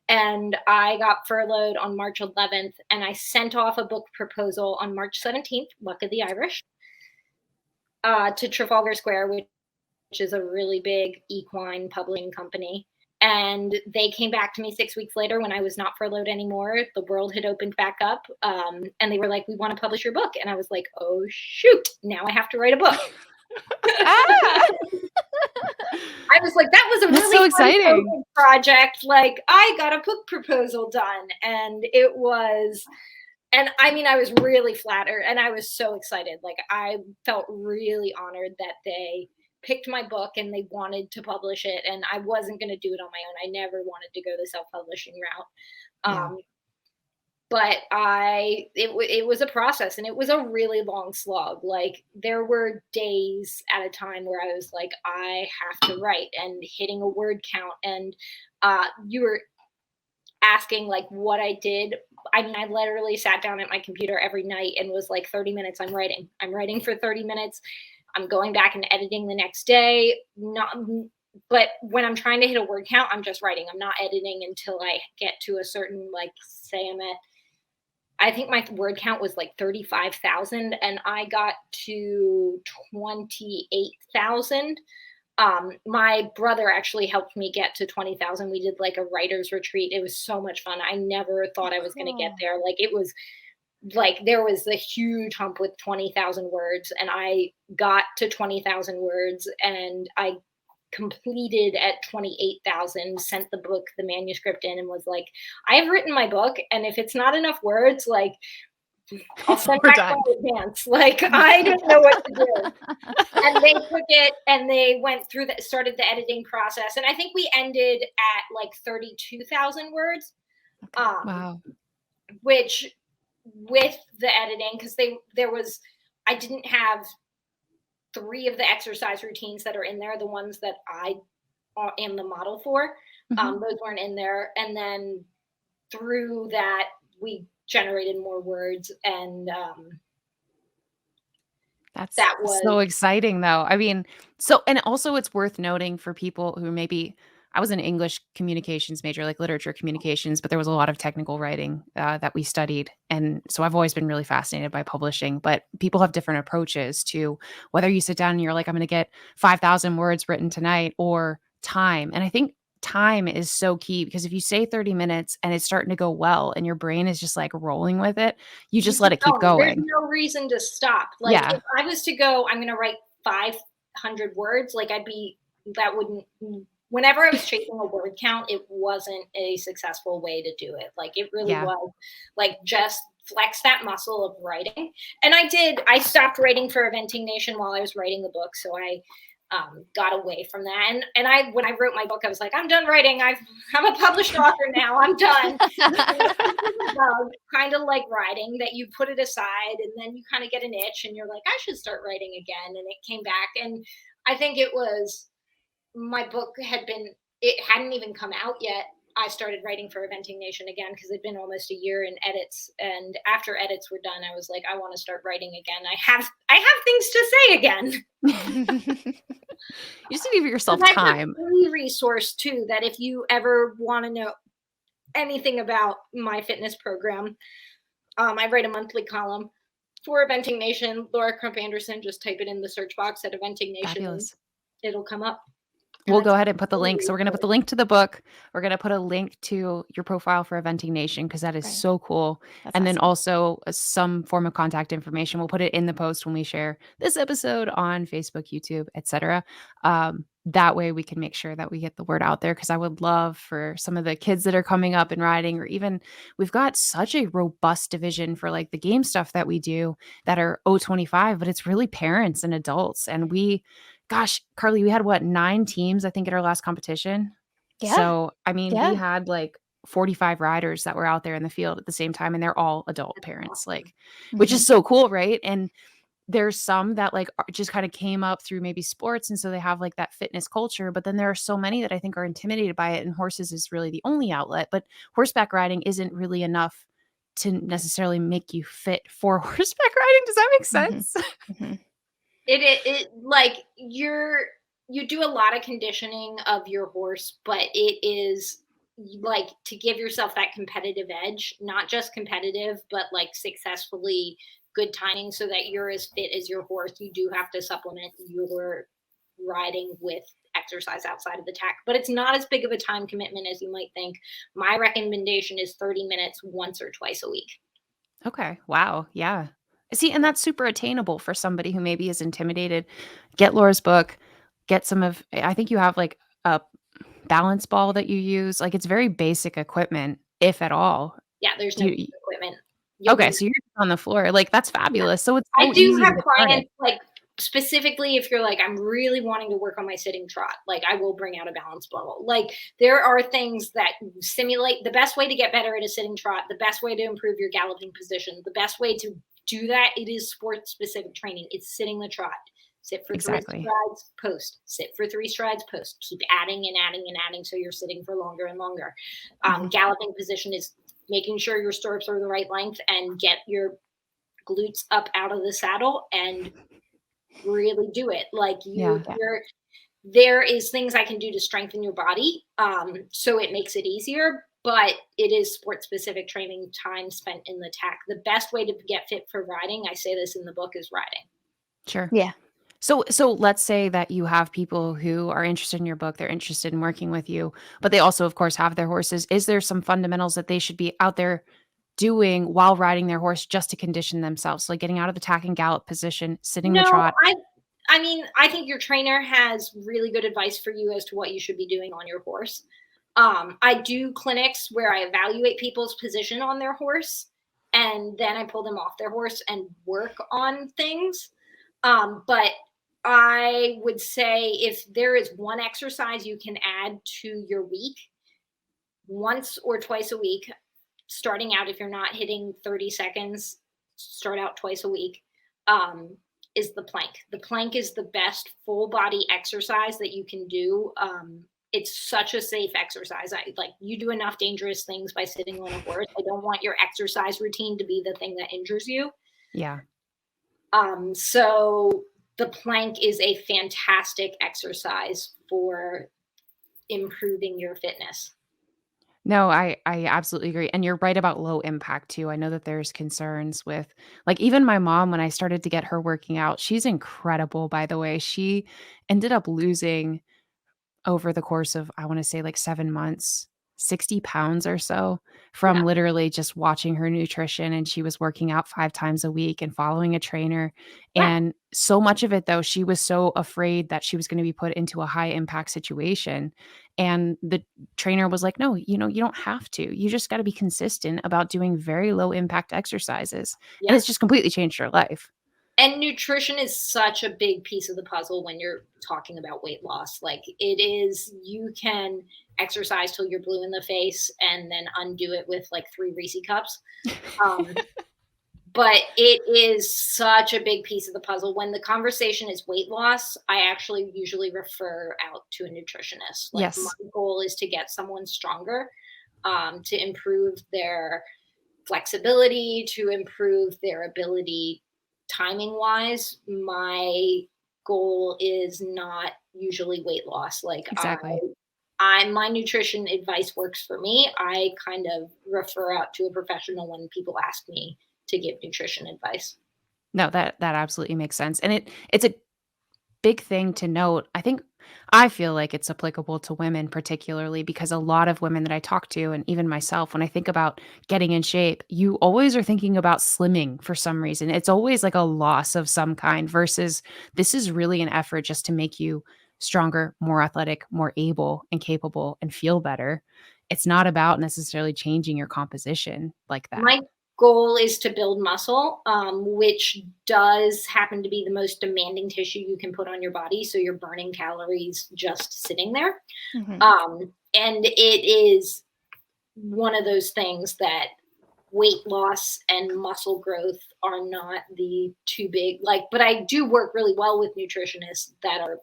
and I got furloughed on March 11th, and I sent off a book proposal on March 17th, Luck of the Irish, to Trafalgar Square, which is a really big equine publishing company. And they came back to me 6 weeks later when I was not furloughed anymore. The world had opened back up. And they were like, we want to publish your book. And I was like, oh, shoot, now I have to write a book. Ah! I was like, that was a That's really so fun exciting. COVID project. Like, I got a book proposal done. And it was, and I mean, I was really flattered and I was so excited. Like, I felt really honored that they picked my book and they wanted to publish it. And I wasn't going to do it on my own. I never wanted to go the self-publishing route. Yeah. But it was a process, and it was a really long slog. Like, there were days at a time where I was like, I have to write, and hitting a word count. And you were asking like what I did. I mean, I literally sat down at my computer every night and was like, 30 minutes, I'm writing for 30 minutes. I'm going back and editing the next day. But when I'm trying to hit a word count, I'm just writing. I'm not editing until I get to a certain, like, say I'm at, I think my word count was like 35,000, and I got to 28,000. My brother actually helped me get to 20,000. We did like a writer's retreat. It was so much fun. I never thought I was going to get there. Like, it was like, there was a huge hump with 20,000 words, and I got to 20,000 words, and I completed at 28,000, sent the book, the manuscript in, and was like, I have written my book, and if it's not enough words, like, I'll send We're back done. my advance. Like, I don't know what to do. And they took it and they went through started the editing process. And I think we ended at like 32,000 words. Wow. Which, with the editing, because I didn't have 3 of the exercise routines that are in there, the ones that I am the model for. Those weren't in there. And then through that, we generated more words, and That was so exciting, though. I mean, and also it's worth noting for people who maybe, I was an English communications major, like literature communications, but there was a lot of technical writing that we studied. And so I've always been really fascinated by publishing, but people have different approaches to whether you sit down and you're like, I'm going to get 5,000 words written tonight, or time. And I think time is so key, because if you say 30 minutes and it's starting to go well and your brain is just like rolling with it, you just let it keep there's going. no reason to stop. Like, if I was to go, I'm going to write 500 words, like, whenever I was chasing a word count, it wasn't a successful way to do it. Like, it really was like, just flex that muscle of writing. And I stopped writing for Eventing Nation while I was writing the book. So I got away from that. And when I wrote my book, I was like, I'm done writing. I'm a published author now. I'm done. Kind of like writing, that you put it aside and then you kind of get an itch and you're like, I should start writing again. And it came back. And I think it was, my book it hadn't even come out yet. I started writing for Eventing Nation again, because it'd been almost a year in edits. And after edits were done, I was like, I want to start writing again. I have things to say again. You just need to give yourself time. That's a free resource too, that if you ever want to know anything about my fitness program, I write a monthly column for Eventing Nation. Laura Crump Anderson, just type it in the search box at Eventing Nation. It'll come up. We'll go ahead and put the link. So we're going to put the link to the book. We're going to put a link to your profile for Eventing Nation, because that is so cool. And then also some form of contact information. We'll put it in the post when we share this episode on Facebook, YouTube, etc. That way we can make sure that we get the word out there, because I would love for some of the kids that are coming up and riding, or even we've got such a robust division for like the game stuff that we do that are 025, but it's really parents and adults. And gosh, Carly, we had 9 teams, I think, at our last competition. Yeah. So, I mean, we Yeah. had like 45 riders that were out there in the field at the same time, and they're all adult parents, like, which Mhm. is so cool, right? And there's some that like just kind of came up through maybe sports, and so they have like that fitness culture, but then there are so many that I think are intimidated by it, and horses is really the only outlet. But horseback riding isn't really enough to necessarily make you fit for horseback riding. Does that make Mhm. sense? Mhm. It like you do a lot of conditioning of your horse, but it is like to give yourself that competitive edge, not just competitive, but like successfully good timing so that you're as fit as your horse. You do have to supplement your riding with exercise outside of the tack, but it's not as big of a time commitment as you might think. My recommendation is 30 minutes once or twice a week. Okay. Wow. Yeah. See, and that's super attainable for somebody who maybe is intimidated. Get Laura's book, get some of, I think you have like a balance ball that you use. Like it's very basic equipment, if at all. Yeah, there's Do no you, equipment. You'll okay. be So you're just on the floor. Like that's fabulous. So it's I so do easy to have get started. clients, like, specifically if you're like, I'm really wanting to work on my sitting trot, like, I will bring out a balance ball. Like, there are things that simulate the best way to get better at a sitting trot, the best way to improve your galloping position, the best way to do that. It is sport specific training. It's sitting the trot. Sit for three Exactly. strides, post. Sit for three strides, post. Keep adding and adding and adding so you're sitting for longer and longer. Mhm. Galloping position is making sure your stirrups are the right length and get your glutes up out of the saddle and really do it. Like Yeah. there is things I can do to strengthen your body, so it makes it easier, but it is sport specific training time spent in the tack. The best way to get fit for riding, I say this in the book, is riding. Sure. Yeah. So let's say that you have people who are interested in your book, they're interested in working with you, but they also, of course, have their horses. Is there some fundamentals that they should be out there doing while riding their horse just to condition themselves? Like getting out of the tack and gallop position, sitting the No, trot. I mean, I think your trainer has really good advice for you as to what you should be doing on your horse. I do clinics where I evaluate people's position on their horse and then I pull them off their horse and work on things. But I would say if there is one exercise you can add to your week, once or twice a week, starting out, if you're not hitting 30 seconds, start out twice a week, is the plank. The plank is the best full body exercise that you can do. It's such a safe exercise. Like, you do enough dangerous things by sitting on a horse. I don't want your exercise routine to be the thing that injures you. Yeah. So the plank is a fantastic exercise for improving your fitness. No, I absolutely agree. And you're right about low impact too. I know that there's concerns with like even my mom when I started to get her working out. She's incredible, by the way. She ended up losing over the course of, I want to say like 7 months, 60 pounds or so from Yeah. literally just watching her nutrition. And she was working out 5 times a week and following a trainer. Yeah. And so much of it, though, she was so afraid that she was going to be put into a high impact situation. And the trainer was like, no, you don't have to. You just got to be consistent about doing very low impact exercises. And Yeah. it's just completely changed her life. And nutrition is such a big piece of the puzzle when you're talking about weight loss. Like, it is, you can exercise till you're blue in the face and then undo it with like 3 Reese cups. But it is such a big piece of the puzzle. When the conversation is weight loss, I actually usually refer out to a nutritionist. Like, Yes. my goal is to get someone stronger, to improve their flexibility, to improve their ability timing wise. My goal is not usually weight loss. Like, Exactly. my nutrition advice works for me. I kind of refer out to a professional when people ask me to give nutrition advice. No, that absolutely makes sense. And it's a big thing to note. I feel like it's applicable to women particularly because a lot of women that I talk to, and even myself, when I think about getting in shape, you always are thinking about slimming for some reason. It's always like a loss of some kind versus this is really an effort just to make you stronger, more athletic, more able and capable and feel better. It's not about necessarily changing your composition like that. goal is to build muscle, which does happen to be the most demanding tissue you can put on your body. So you're burning calories just sitting there. And it is one of those things that weight loss and muscle growth are not the two big, but I do work really well with nutritionists that are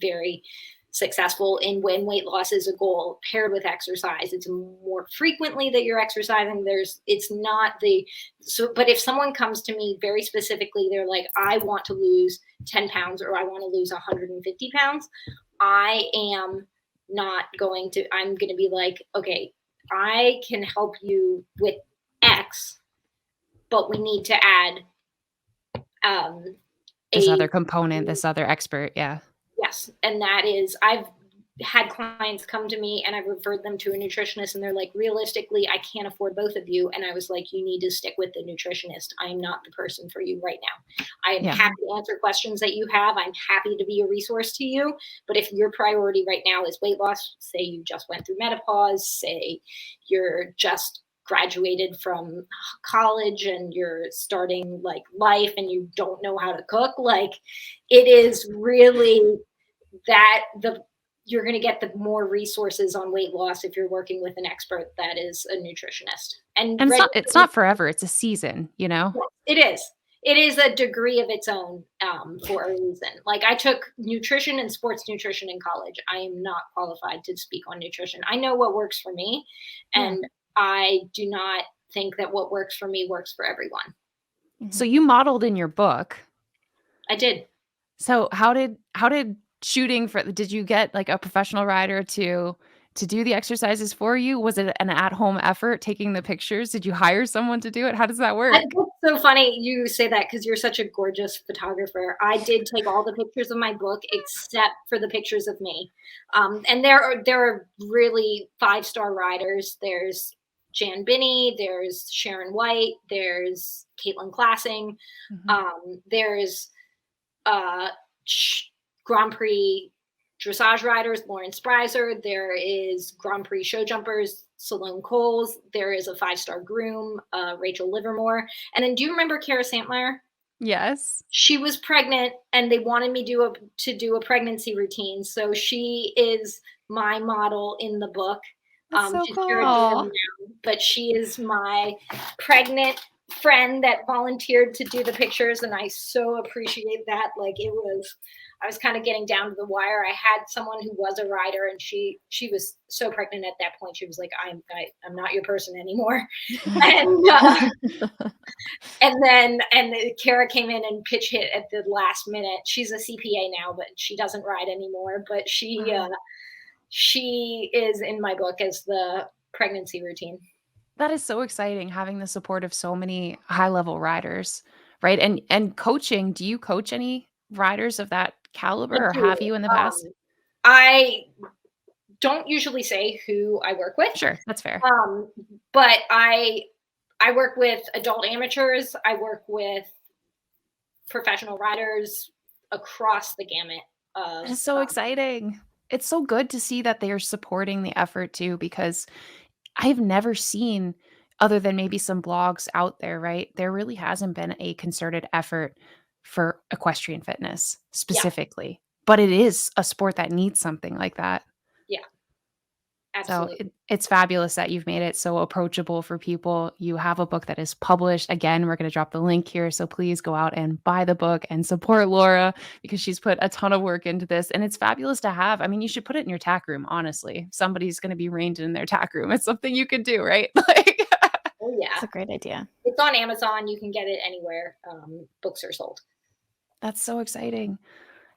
very successful in when weight loss is a goal paired with exercise. It's more frequently that you're exercising. But if someone comes to me very specifically, they're like, I want to lose 10 pounds or I want to lose 150 pounds. I'm going to be like, okay, I can help you with X, but we need to add this other component, this other expert. Yeah. Yes. And that is, I've had clients come to me and I've referred them to a nutritionist and they're like, realistically, I can't afford both of you. And I was like, you need to stick with the nutritionist. I am not the person for you right now. I am happy to answer questions that you have. I'm happy to be a resource to you. But if your priority right now is weight loss, say you just went through menopause, say you're just graduated from college and you're starting life and you don't know how to cook, it is really that you're going to get the more resources on weight loss if you're working with an expert that is a nutritionist. And it's not forever. It's a season, It is a degree of its own for a reason. I took nutrition and sports nutrition in college. I am not qualified to speak on nutrition. I know what works for me, and I do not think that what works for me works for everyone. So you modeled in your book. I did. So how did shooting did you get a professional rider to do the exercises for you? Was it an at-home effort taking the pictures? Did you hire someone to do it? How does that work? It's so funny you say that because you're such a gorgeous photographer. I did take all the pictures of my book except for the pictures of me. And there are really 5-star riders. There's Jan Binney, there's Sharon White, there's Caitlin Classing, there's Grand Prix dressage riders, Lauren Spreiser, there is Grand Prix show jumpers, Salone Coles, there is a 5-star groom, Rachel Livermore. And then do you remember Kara Santmeyer? Yes. She was pregnant and they wanted me to do a pregnancy routine. So she is my model in the book. That's so she's cool. now, but she is my pregnant friend that volunteered to do the pictures, and I so appreciate that. I was kind of getting down to the wire. I had someone who was a rider, and she was so pregnant at that point. She was like, I'm not your person anymore. And then Kara came in and pitch hit at the last minute. She's a CPA now, but she doesn't ride anymore. But she is in my book as the pregnancy routine. That is so exciting, having the support of so many high-level riders, right? And coaching, do you coach any riders of that caliber, or have you in the past? I don't usually say who I work with. Sure, that's fair. But I work with adult amateurs. I work with professional riders across the gamut. It's so exciting. It's so good to see that they are supporting the effort too, because I've never seen, other than maybe some blogs out there, right? There really hasn't been a concerted effort for equestrian fitness specifically, but it is a sport that needs something like that. Yeah, absolutely. So it's fabulous that you've made it so approachable for people. You have a book that is published. Again, we're going to drop the link here. So please go out and buy the book and support Laura, because she's put a ton of work into this, and it's fabulous to have. I mean, you should put it in your tack room, honestly. Somebody's going to be reined in their tack room. It's something you could do, right? Oh yeah. That's a great idea. It's on Amazon. You can get it anywhere books are sold. That's so exciting.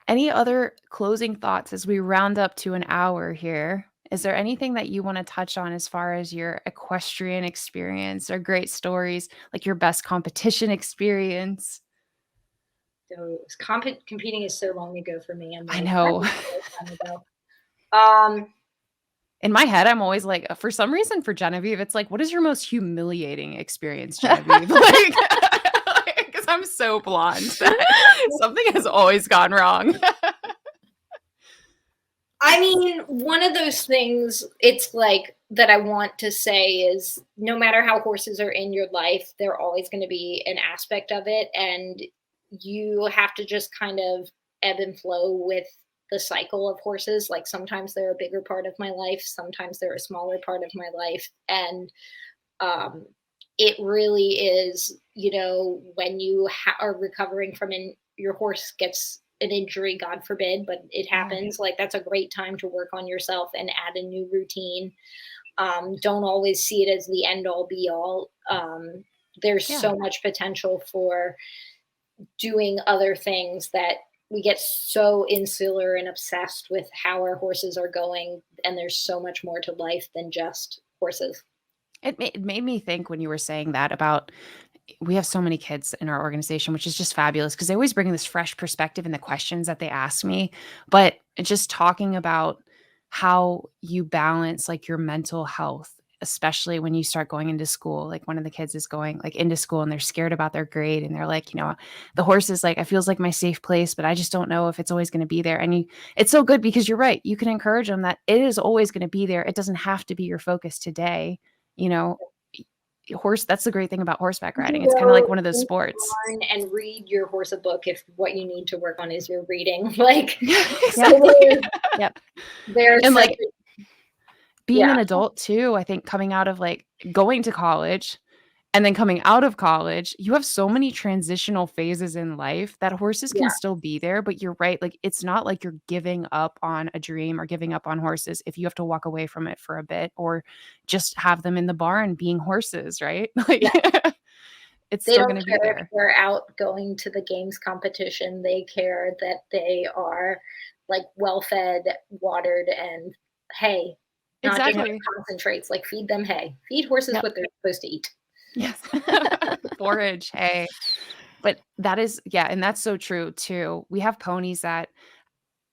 Any other closing thoughts as we round up to an hour here? Is there anything that you want to touch on as far as your equestrian experience or great stories, like your best competition experience? So competing is so long ago for me. I know. In my head, I'm always like, for some reason for Genevieve, it's like, what is your most humiliating experience, Genevieve? Because I'm so blonde that something has always gone wrong. I mean, one of those things, it's like that I want to say is no matter how horses are in your life, they're always going to be an aspect of it. And you have to just kind of ebb and flow with the cycle of horses. Like sometimes they're a bigger part of my life, sometimes they're a smaller part of my life. And it really is, when you are recovering from your horse gets an injury, God forbid, but it happens. Like that's a great time to work on yourself and add a new routine. Don't always see it as the end all be all. There's so much potential for doing other things that we get so insular and obsessed with how our horses are going. And there's so much more to life than just horses. It made me think when you were saying that about we have so many kids in our organization, which is just fabulous because they always bring this fresh perspective in the questions that they ask me. But just talking about how you balance like your mental health, especially when you start going into school. Like one of the kids is going like into school and they're scared about their grade and they're like, the horse is like, it feels like my safe place, but I just don't know if it's always going to be there. And it's so good because you're right. You can encourage them that it is always going to be there. It doesn't have to be your focus today. Horse, that's the great thing about horseback riding. It's kind of like one of those sports. And read your horse a book if what you need to work on is your reading. Like exactly. Yep. And like being an adult too, I think coming out of like going to college and then coming out of college, you have so many transitional phases in life that horses can still be there. But you're right. Like, it's not like you're giving up on a dream or giving up on horses if you have to walk away from it for a bit or just have them in the barn being horses, right? Like, it's still going to be there. If they're out going to the games competition. They care that they are like well-fed, watered, and hay. Not just concentrates, like feed them hay. Feed horses what they're supposed to eat. Yes. Forage, hay. But that is, and that's so true too. We have ponies that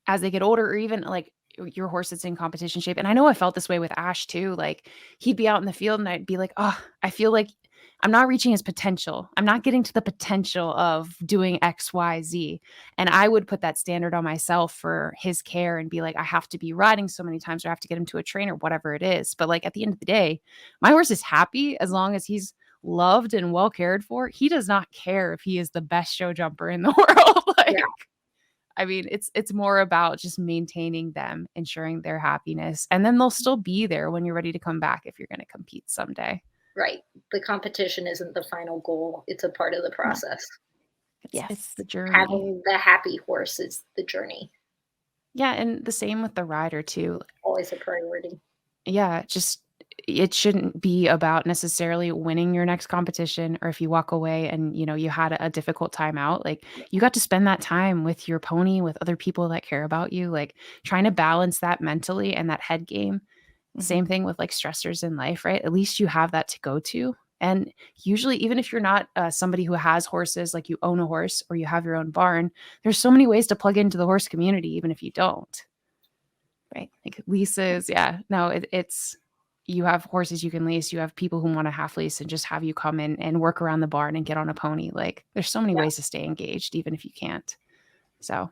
as they get older, or even like your horse that's in competition shape. And I know I felt this way with Ash too. Like he'd be out in the field and I'd be like, oh, I feel like I'm not reaching his potential. I'm not getting to the potential of doing X, Y, Z. And I would put that standard on myself for his care and be like, I have to be riding so many times or I have to get him to a trainer, whatever it is. But like at the end of the day, my horse is happy as long as he's loved and well cared for. He does not care if he is the best show jumper in the world. I mean, it's more about just maintaining them, ensuring their happiness, and then they'll still be there when you're ready to come back if you're going to compete someday. Right. The competition isn't the final goal. It's a part of the process. It's the journey. Having the happy horse is the journey. Yeah, and the same with the rider too. Always a priority. Yeah, just it shouldn't be about necessarily winning your next competition or if you walk away and you had a difficult time out, like you got to spend that time with your pony, with other people that care about you, like trying to balance that mentally and that head game. Same thing with like stressors in life, right? At least you have that to go to. And usually, even if you're not somebody who has horses, like you own a horse or you have your own barn, there's so many ways to plug into the horse community, even if you don't. Right? Like leases. Yeah. No, it's you have horses you can lease. You have people who want to half lease and just have you come in and work around the barn and get on a pony. Like there's so many ways to stay engaged, even if you can't. So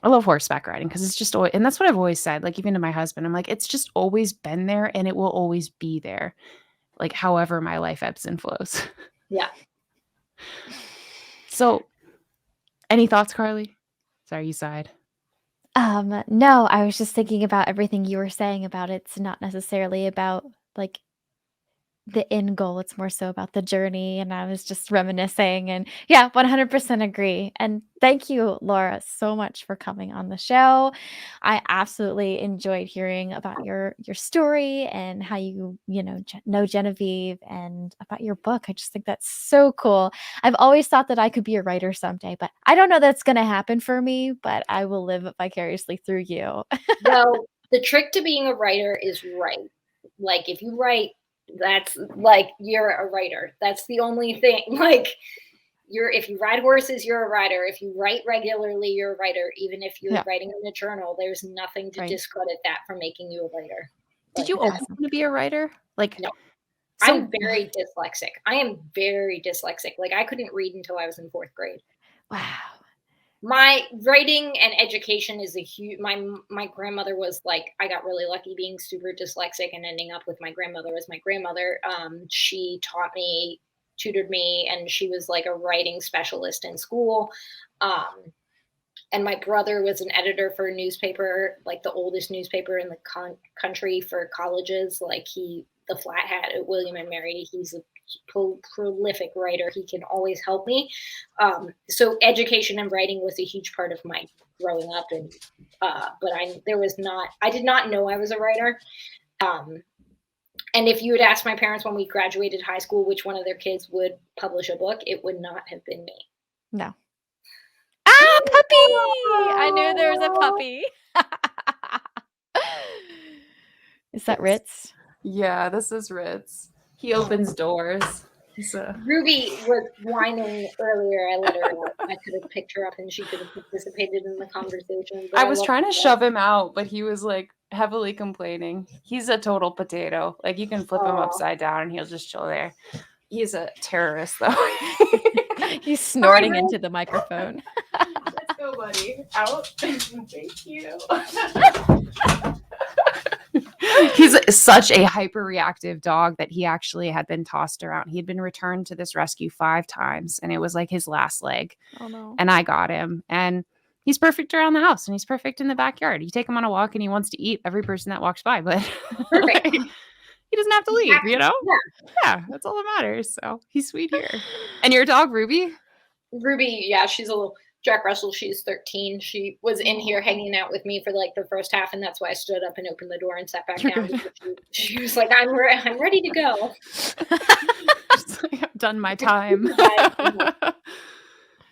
I love horseback riding because it's just always, and that's what I've always said, like even to my husband, I'm like, it's just always been there and it will always be there. Like however my life ebbs and flows. Yeah. So any thoughts, Carly? Sorry, you sighed. No, I was just thinking about everything you were saying about it's not necessarily about like the end goal. It's more so about the journey. And I was just reminiscing and 100% agree. And thank you, Laura, so much for coming on the show. I absolutely enjoyed hearing about your story and how you know Genevieve and about your book. I just think that's so cool. I've always thought that I could be a writer someday, but I don't know that's going to happen for me, but I will live vicariously through you. Well, the trick to being a writer is write. Like if you write, that's like you're a writer. That's the only thing. Like if you ride horses, you're a writer. If you write regularly, you're a writer. Even if you're writing in a journal, there's nothing to discredit that for making you a writer. Did you always want to be a writer? Like no. So, I'm very dyslexic. I am very dyslexic. Like I couldn't read until I was in 4th grade. Wow. My writing and education is a huge, my grandmother was like, I got really lucky being super dyslexic and ending up with my grandmother as my grandmother. She taught me, tutored me, and she was like a writing specialist in school. And my brother was an editor for a newspaper, like the oldest newspaper in the country for colleges. Like the Flat Hat at William and Mary, he's a prolific writer. He can always help me. So education and writing was a huge part of my growing up. And but I did not know I was a writer. And if you had asked my parents when we graduated high school which one of their kids would publish a book, it would not have been me. No. Ah, puppy! I knew there was a puppy. Is that Ritz? Yeah, this is Ritz. He opens doors. Ruby was whining earlier. I let her out. I could have picked her up and she could have participated in the conversation. I was trying to shove him out, but he was like heavily complaining. He's a total potato. Like you can flip him upside down and he'll just chill there. He's a terrorist though. He's snorting into the microphone. Let's go, buddy. Out. Thank you. He's such a hyper-reactive dog that he actually had been tossed around. He had been returned to this rescue 5 times, and it was like his last leg. Oh no. And I got him, and he's perfect around the house, and he's perfect in the backyard. You take him on a walk, and he wants to eat every person that walks by, but Perfect. he doesn't have to leave, you know? Yeah, that's all that matters. So he's sweet here. And your dog, Ruby? Ruby, yeah, she's a little Jack Russell. She's 13. She was in here hanging out with me for like the first half, and that's why I stood up and opened the door and sat back down. She was like, I'm ready to go. I've done my time.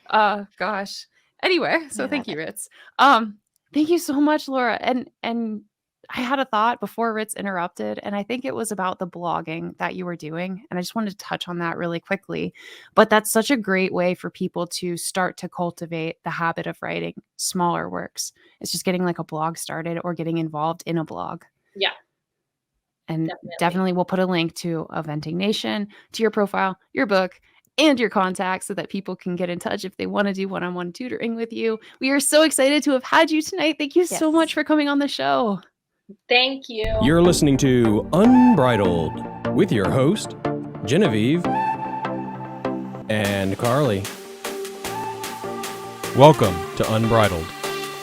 Gosh. Anyway, so thank you, Ritz. Thank you so much, Laura. And I had a thought before Ritz interrupted, and I think it was about the blogging that you were doing. And I just wanted to touch on that really quickly. But that's such a great way for people to start to cultivate the habit of writing smaller works. It's just getting like a blog started or getting involved in a blog. Yeah. And definitely we'll put a link to Eventing Nation, to your profile, your book, and your contacts so that people can get in touch if they want to do one-on-one tutoring with you. We are so excited to have had you tonight. Thank you so much for coming on the show. Thank you. You're listening to Unbridled with your host, Genevieve and Carly. Welcome to Unbridled.